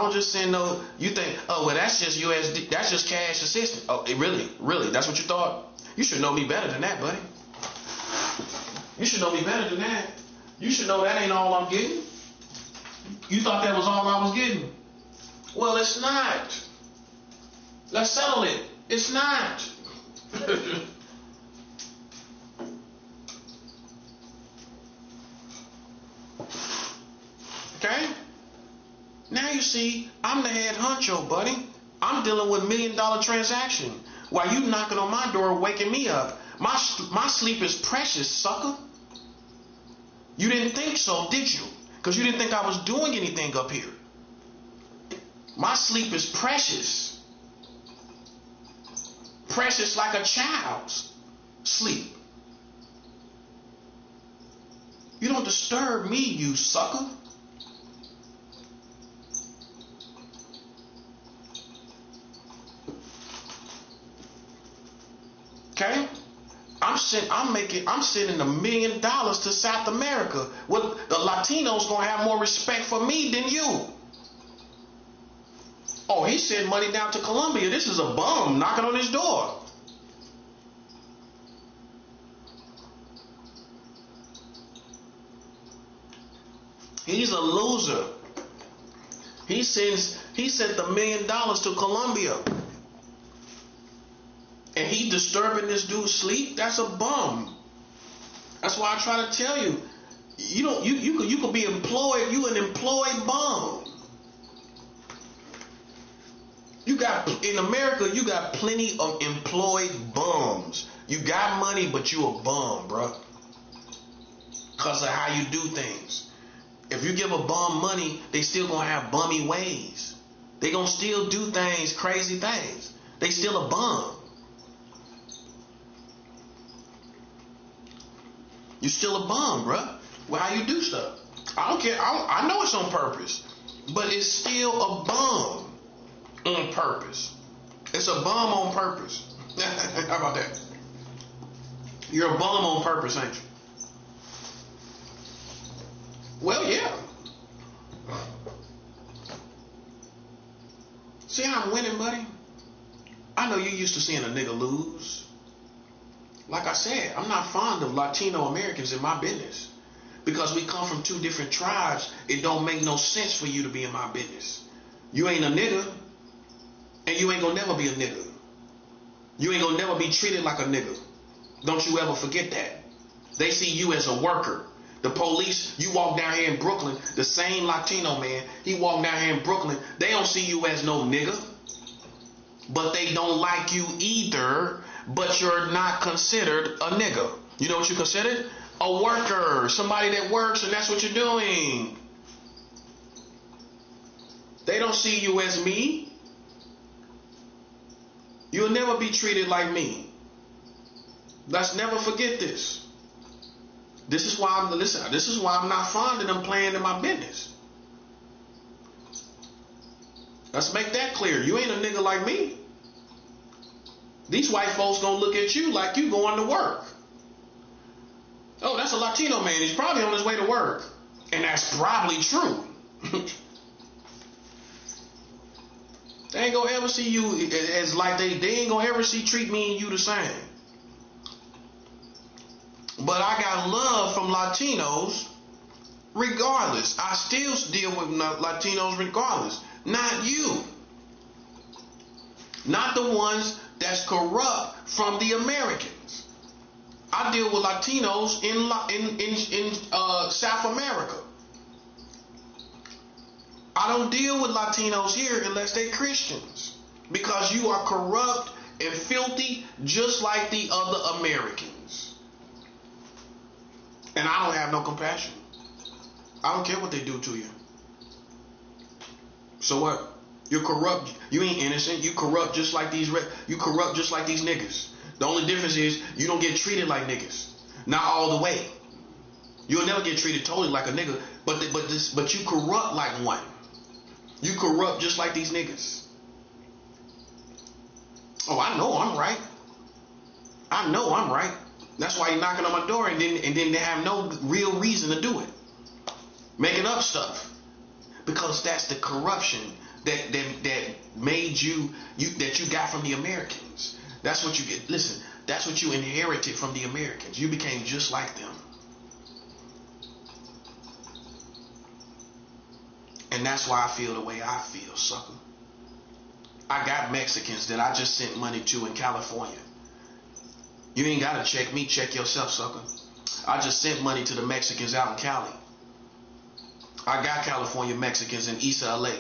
don't just send no. You think, oh well, that's just USD. That's just cash assistance. Oh, it really, that's what you thought? You should know me better than that, buddy. You should know me better than that. You should know that ain't all I'm getting. You thought that was all I was getting. Well, it's not. Let's settle it. It's not. Okay? Now you see, I'm the head honcho, buddy. I'm dealing with $1 million transaction. While you knocking on my door, waking me up. My sleep is precious, sucker. You didn't think so, did you? Because you didn't think I was doing anything up here. My sleep is precious. Precious like a child's sleep. You don't disturb me, you sucker. Okay? I'm sending $1 million to South America. Well, the Latinos gonna have more respect for me than you. Oh, he sent money down to Colombia. This is a bum knocking on his door. He's a loser. He sent $1 million to Colombia. And he disturbing this dude's sleep? That's a bum. That's why I try to tell you. You could be employed. You an employed bum. In America, you got plenty of employed bums. You got money, but you a bum, bro. Because of how you do things. If you give a bum money, they still gonna have bummy ways. They gonna still do things, crazy things. They still a bum. You still a bum, bruh. Well, how you do stuff? I don't care. I know it's on purpose, but it's still a bum on purpose. It's a bum on purpose. How about that? You're a bum on purpose, ain't you? Well, yeah. See how I'm winning, buddy? I know you used to seeing a nigga lose. Like I said, I'm not fond of Latino Americans in my business. Because we come from two different tribes, it don't make no sense for you to be in my business. You ain't a nigga, and you ain't gonna never be a nigga. You ain't gonna never be treated like a nigga. Don't you ever forget that. They see you as a worker. The police, you walk down here in Brooklyn, the same Latino man, he walk down here in Brooklyn, they don't see you as no nigga. But they don't like you either, but you're not considered a nigga. You know what you considered? A worker, somebody that works, and that's what you're doing. They don't see you as me. You'll never be treated like me. Let's never forget this. This is why I'm not fond of them playing in my business. Let's make that clear. You ain't a nigga like me. These white folks gonna look at you like you going to work. Oh, that's a Latino man. He's probably on his way to work. And that's probably true. They ain't gonna ever see you as like they ain't gonna ever treat me and you the same. But I got love from Latinos regardless. I still deal with Latinos regardless. Not you. Not the ones that's corrupt from the Americans. I deal with Latinos in South America. I don't deal with Latinos here unless they're Christians. Because you are corrupt and filthy just like the other Americans. And I don't have no compassion. I don't care what they do to you. So what? You're corrupt. You ain't innocent. You corrupt just like these niggas. The only difference is you don't get treated like niggas. Not all the way. You'll never get treated totally like a nigga, but you corrupt like one. You corrupt just like these niggas. Oh, I know I'm right. I know I'm right. That's why you're knocking on my door and then they have no real reason to do it. Making up stuff. because that's the corruption that made you that you got from the Americans. That's what you get. Listen, that's what you inherited from the Americans. You became just like them. And that's why I feel the way I feel, sucker. I got Mexicans that I just sent money to in California. You ain't gotta check me, check yourself, sucker. I just sent money to the Mexicans out in Cali. I got California Mexicans in East LA.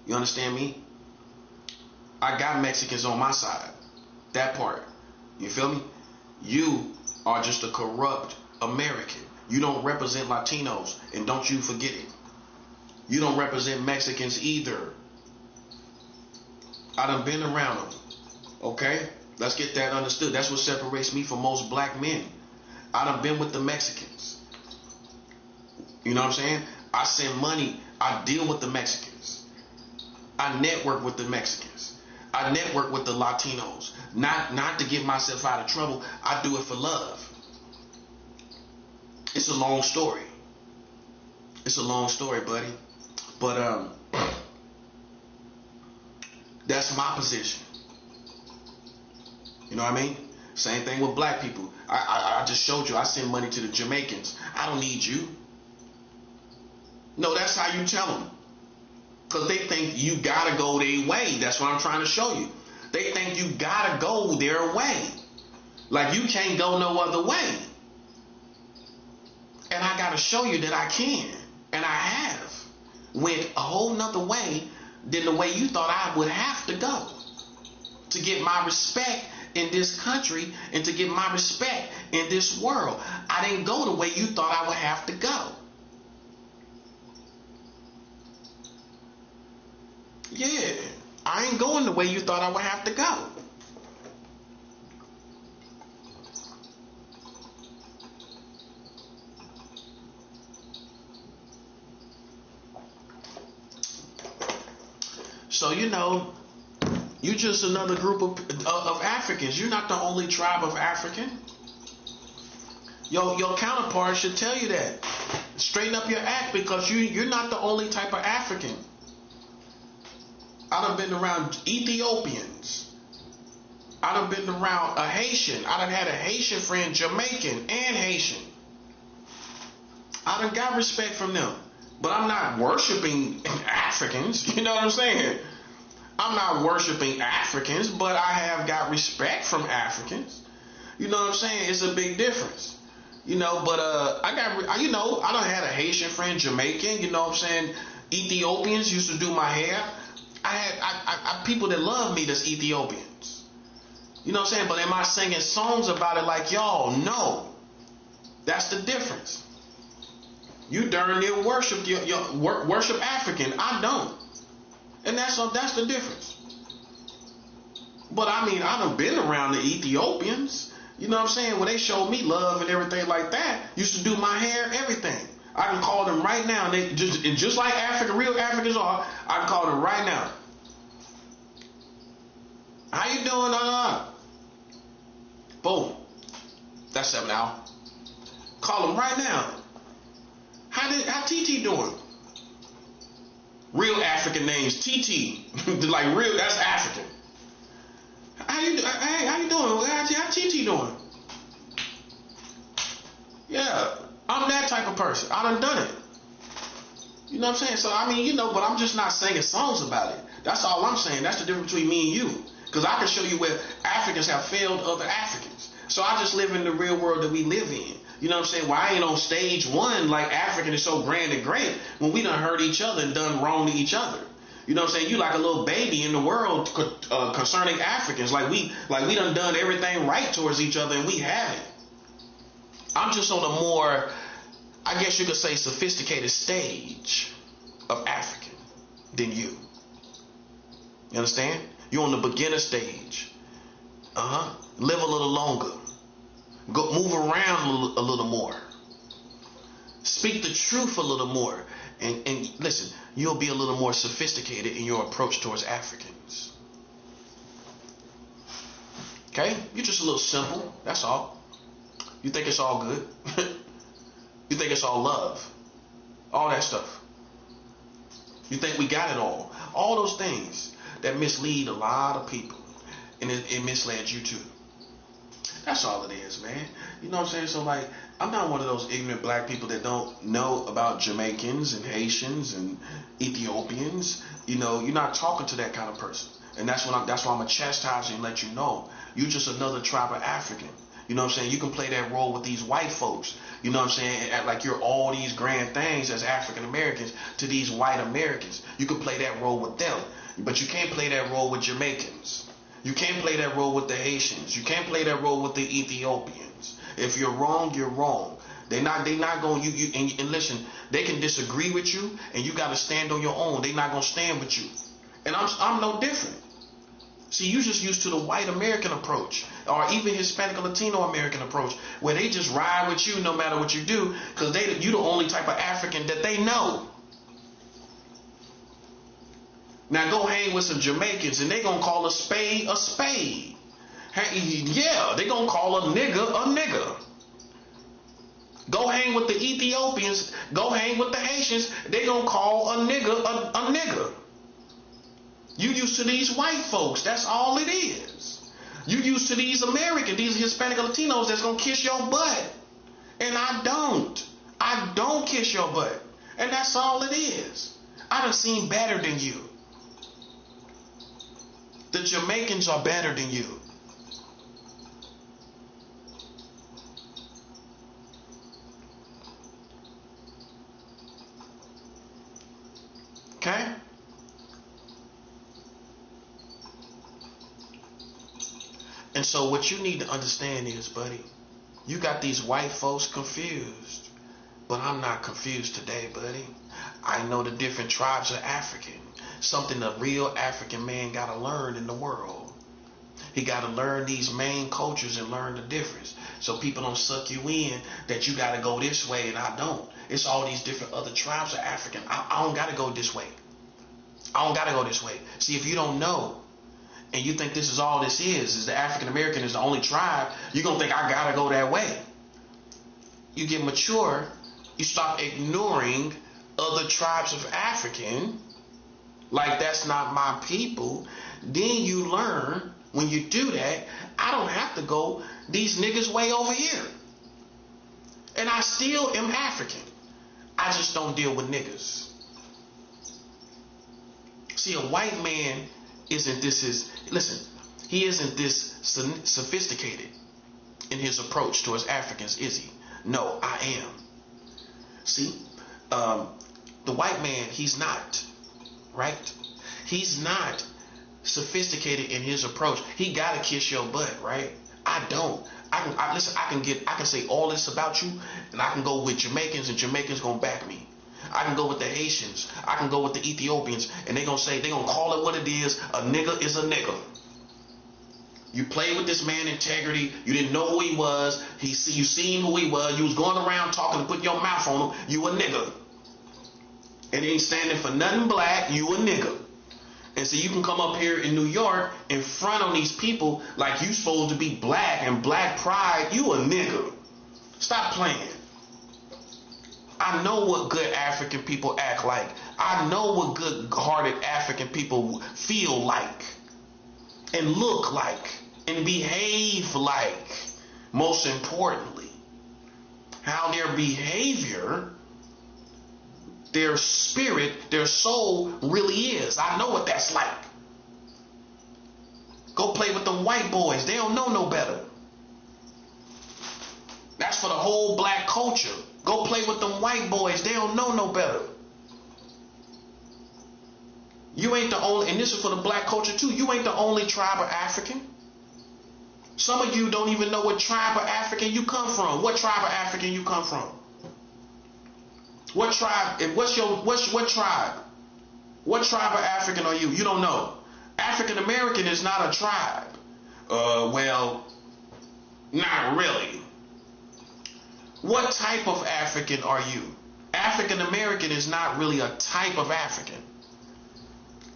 You understand me? I got Mexicans on my side. That part. You feel me? You are just a corrupt American. You don't represent Latinos, and don't you forget it. You don't represent Mexicans either. I done been around them. Okay? Let's get that understood. That's what separates me from most black men. I done been with the Mexicans. You know what I'm saying? I send money. I deal with the Mexicans. I network with the Mexicans. I network with the Latinos. Not to get myself out of trouble. I do it for love. It's a long story. It's a long story, buddy. But that's my position. You know what I mean? Same thing with black people. I just showed you I send money to the Jamaicans. I don't need you. No, that's how you tell them. Because they think you gotta go their way. That's what I'm trying to show you. They think you gotta go their way. Like you can't go no other way. And I gotta show you that I can. And I have. Went a whole nother way than the way you thought I would have to go. To get my respect in this country and to get my respect in this world. I didn't go the way you thought I would have to go. Yeah, I ain't going the way you thought I would have to go. So, you know, you're just another group of Africans. You're not the only tribe of African. Your counterpart should tell you that. Straighten up your act, because you're not the only type of African. I done been around Ethiopians. I done been around a Haitian. I done had a Haitian friend, Jamaican and Haitian. I done got respect from them. But I'm not worshiping Africans. You know what I'm saying? I'm not worshiping Africans, but I have got respect from Africans. You know what I'm saying? It's a big difference. You know, but I done had a Haitian friend, Jamaican. You know what I'm saying? Ethiopians used to do my hair. I had people that love me that's Ethiopians. You know what I'm saying? But am I singing songs about it like y'all? No. That's the difference. You darn near worship worship African. I don't. And that's the difference. But I mean, I done been around the Ethiopians. You know what I'm saying? When they showed me love and everything like that, used to do my hair, everything. I can call them right now. And they just like real Africans are, I can call them right now. How you doing? Boom. That's 7 hours. Call them right now. How TT doing? Real African names, TT. Like real, that's African. How you doing? How TT doing? Yeah, I'm that type of person. I done it. You know what I'm saying? So I mean, you know, but I'm just not singing songs about it. That's all I'm saying. That's the difference between me and you. Because I can show you where Africans have failed other Africans. So I just live in the real world that we live in. You know what I'm saying? Well, I ain't on stage one like African is so grand and great when we done hurt each other and done wrong to each other. You know what I'm saying? You like a little baby in the world concerning Africans. Like we done everything right towards each other and we haven't. I'm just on a more, I guess you could say, sophisticated stage of African than you. You understand? You're on the beginner stage. Live a little longer. Go move around a little more. Speak the truth a little more. And listen, you'll be a little more sophisticated in your approach towards Africans. Okay? You're just a little simple. That's all. You think it's all good. You think it's all love. All that stuff. You think we got it all. All those things that mislead a lot of people. And it misled you too. That's all it is, man. You know what I'm saying? So like, I'm not one of those ignorant black people that don't know about Jamaicans and Haitians and Ethiopians. You know, you're not talking to that kind of person. And that's why I'm gonna chastise you and let you know you're just another tribe of African. You know what I'm saying? You can play that role with these white folks. You know what I'm saying? And act like you're all these grand things as African Americans to these white Americans. You can play that role with them. But you can't play that role with Jamaicans. You can't play that role with the Haitians. You can't play that role with the Ethiopians. If you're wrong, you're wrong. They're not going and listen, they can disagree with you and you gotta stand on your own. They're not gonna stand with you. And I'm no different. See, you just used to the white American approach, or even Hispanic or Latino American approach, where they just ride with you no matter what you do, because you the only type of African that they know. Now go hang with some Jamaicans and they gonna call a spade a spade. Hey, yeah, they gonna call a nigga a nigga. Go hang with the Ethiopians, go hang with the Haitians, they gonna call a nigga a nigga. You used to these white folks, that's all it is. You used to these Americans, these Hispanic Latinos that's gonna kiss your butt. And I don't kiss your butt. And that's all it is. I done seen better than you. The Jamaicans are better than you. Okay? And so what you need to understand is, buddy, you got these white folks confused. But I'm not confused today, buddy. I know the different tribes of African. Something a real African man got to learn in the world. He got to learn these main cultures and learn the difference. So people don't suck you in that you got to go this way and I don't. It's all these different other tribes of African. I don't got to go this way. I don't got to go this way. See, if you don't know and you think this is all this is the African American is the only tribe, you're going to think I got to go that way. You get mature, you stop ignoring other tribes of African, like that's not my people. Then you learn, when you do that, I don't have to go these niggas way over here. And I still am African. I just don't deal with niggas. See, a white man isn't he isn't this sophisticated in his approach towards Africans, is he? No, I am. See, the white man, he's not, right? He's not sophisticated in his approach. He gotta kiss your butt, right? I don't. I can say all this about you, and I can go with Jamaicans, and Jamaicans gonna back me. I can go with the Haitians. I can go with the Ethiopians, and they gonna call it what it is. A nigga is a nigga. You played with this man integrity. You didn't know who he was. You seen who he was. You was going around talking and putting your mouth on him. You a nigga. And he ain't standing for nothing black. You a nigga. And so you can come up here in New York in front of these people like you supposed to be black and black pride. You a nigga. Stop playing. I know what good African people act like. I know what good-hearted African people feel like and look like and behave like. Most importantly, how their behavior, their spirit, their soul really is. I know what that's like. Go play with them white boys. They don't know no better. That's for the whole black culture. Go play with them white boys. They don't know no better. You ain't the only, and this is for the black culture too, you ain't the only tribe of African. Some of you don't even know what tribe of African you come from. What tribe of African you come from? What tribe? What tribe? What tribe of African are you? You don't know. African American is not a tribe. Well, not really. What type of African are you? African American is not really a type of African.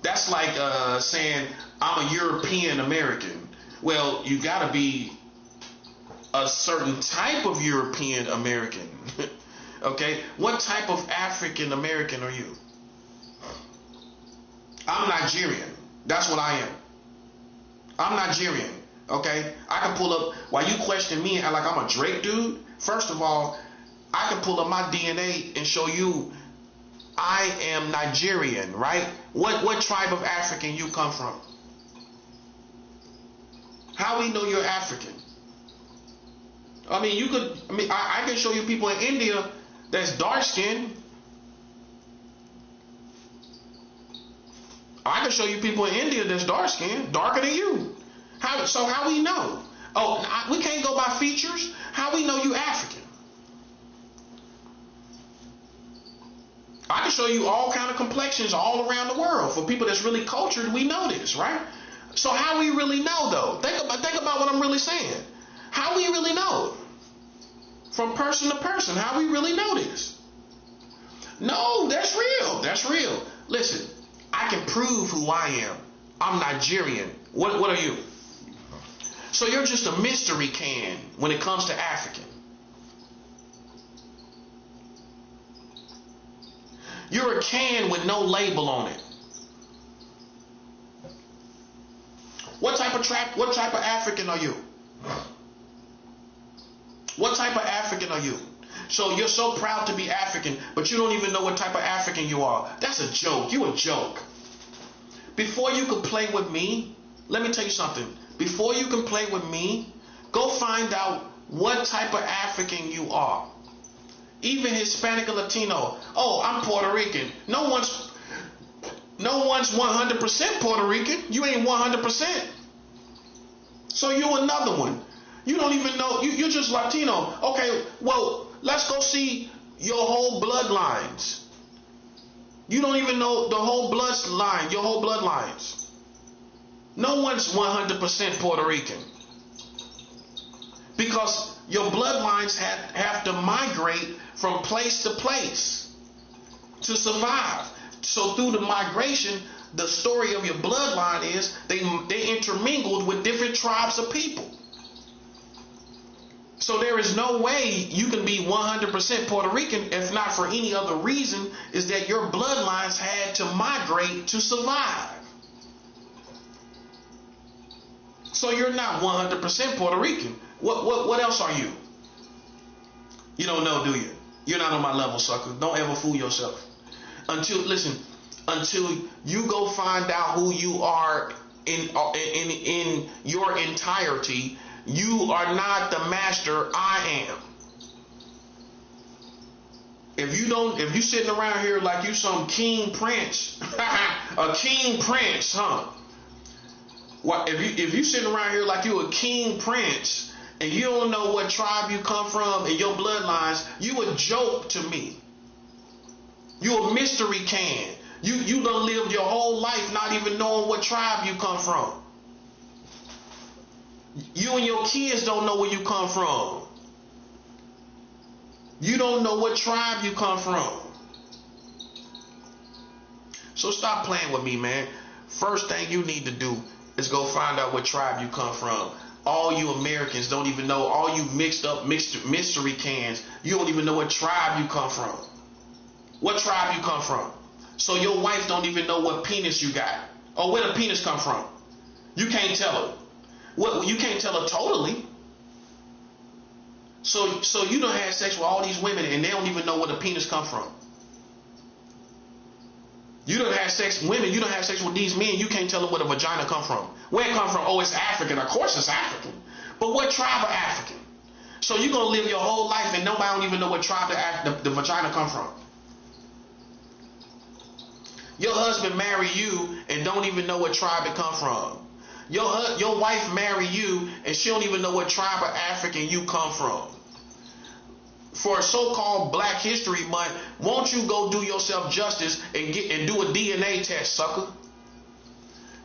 That's like saying I'm a European American. Well, you gotta be a certain type of European American. Okay? What type of African American are you? I'm Nigerian. That's what I am. I'm Nigerian. Okay? I can pull up, while you question me and like I'm a Drake dude, first of all, I can pull up my DNA and show you I am Nigerian, right? What tribe of African you come from? How we know you're African? I mean, I can show you people in India that's dark skinned. I can show you people in India that's dark skinned, darker than you. So how we know? Oh, we can't go by features. How we know you African? I can show you all kind of complexions all around the world. For people that's really cultured, we know this, right? So how we really know though? Think about what I'm really saying. How we really know? From person to person, how we really know this? No, that's real. That's real. Listen, I can prove who I am. I'm Nigerian. What are you? So you're just a mystery can when it comes to African. You're a can with no label on it. What type of African are you? What type of African are you? So you're so proud to be African, but you don't even know what type of African you are. That's a joke. You a joke. Before you can play with me, let me tell you something. Before you can play with me, go find out what type of African you are. Even Hispanic or Latino. Oh, I'm Puerto Rican. No one's 100% Puerto Rican. You ain't 100%. So you're another one. You don't even know. You're just Latino. Okay, well, let's go see your whole bloodlines. You don't even know the whole bloodline, your whole bloodlines. No one's 100% Puerto Rican. Because your bloodlines have to migrate from place to place to survive. So through the migration, the story of your bloodline is they intermingled with different tribes of people. So there is no way you can be 100% Puerto Rican if not for any other reason is that your bloodlines had to migrate to survive. So you're not 100% Puerto Rican. What else are you? You don't know, do you? You're not on my level, sucker. Don't ever fool yourself. Until you go find out who you are in your entirety, you are not the master. I am. If you sitting around here like you some king prince, a king prince, huh? What if you sitting around here like you a king prince and you don't know what tribe you come from and your bloodlines, you a joke to me. You a mystery can. You done lived your whole life not even knowing what tribe you come from. You and your kids don't know where you come from. You don't know what tribe you come from. So stop playing with me, man. First thing you need to do is go find out what tribe you come from. All you Americans don't even know. All you mixed up mystery cans, you don't even know what tribe you come from. What tribe you come from. So your wife don't even know what penis you got. Or where the penis come from. You can't tell her. Well, you can't tell her totally. So you done had sex with all these women and they don't even know where the penis come from. You done had sex with women, you done had sex with these men, you can't tell them where the vagina come from. Where it come from? Oh, it's African. Of course it's African. But what tribe of African? So you're going to live your whole life and nobody don't even know what tribe the vagina come from. Your husband marry you and don't even know what tribe it come from. Your wife marry you and she don't even know what tribe of African you come from. For a so-called Black History Month, won't you go do yourself justice and do a DNA test, sucker?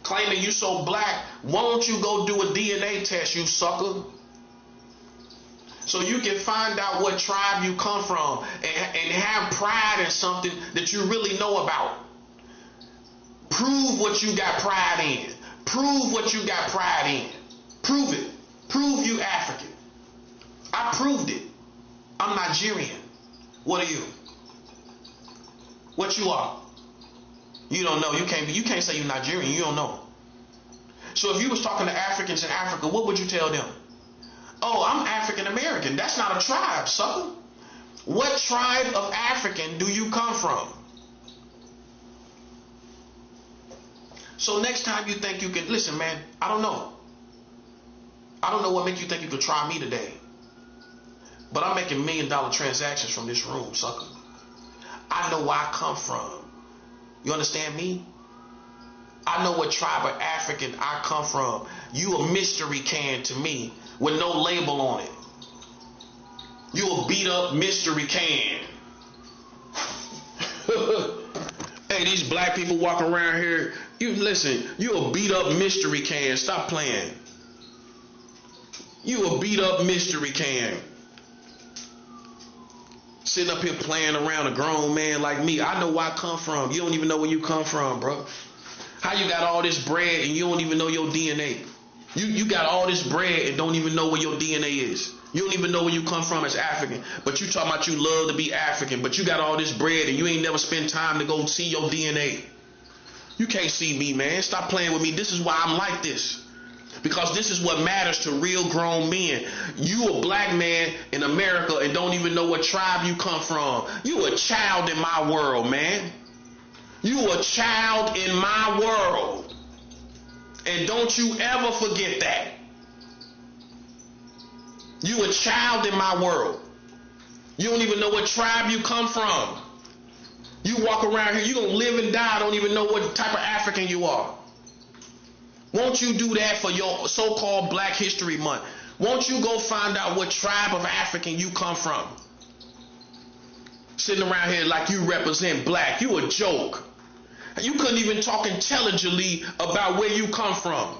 Claiming you so black, won't you go do a DNA test, you sucker? So you can find out what tribe you come from and have pride in something that you really know about. Prove what you got pride in. Prove what you got pride in. Prove it. Prove you African. I proved it. I'm Nigerian. What are you? What you are? You don't know. You can't say you're Nigerian. You don't know. So if you was talking to Africans in Africa, what would you tell them? Oh, I'm African American. That's not a tribe, sucker. What tribe of African do you come from? So next time you think you can, listen, man, I don't know. I don't know what makes you think you could try me today. But I'm making $1 million transactions from this room, sucker. I know where I come from. You understand me? I know what tribe of African I come from. You a mystery can to me with no label on it. You a beat up mystery can. Hey, these black people walking around here, you listen, you a beat up mystery can. Stop playing. You a beat up mystery can. Sitting up here playing around a grown man like me. I know where I come from. You don't even know where you come from, bro. How you got all this bread and you don't even know your DNA? You got all this bread and don't even know where your DNA is. You don't even know where you come from as African. But you talking about you love to be African, but you got all this bread and you ain't never spent time to go see your DNA. You can't see me, man. Stop playing with me. This is why I'm like this. Because this is what matters to real grown men. You a black man in America and don't even know what tribe you come from. You a child in my world, man. You a child in my world. And don't you ever forget that. You a child in my world. You don't even know what tribe you come from. You walk around here, you gonna live and die, don't even know what type of African you are. Won't you do that for your so-called Black History Month? Won't you go find out what tribe of African you come from? Sitting around here like you represent black. You a joke. You couldn't even talk intelligently about where you come from.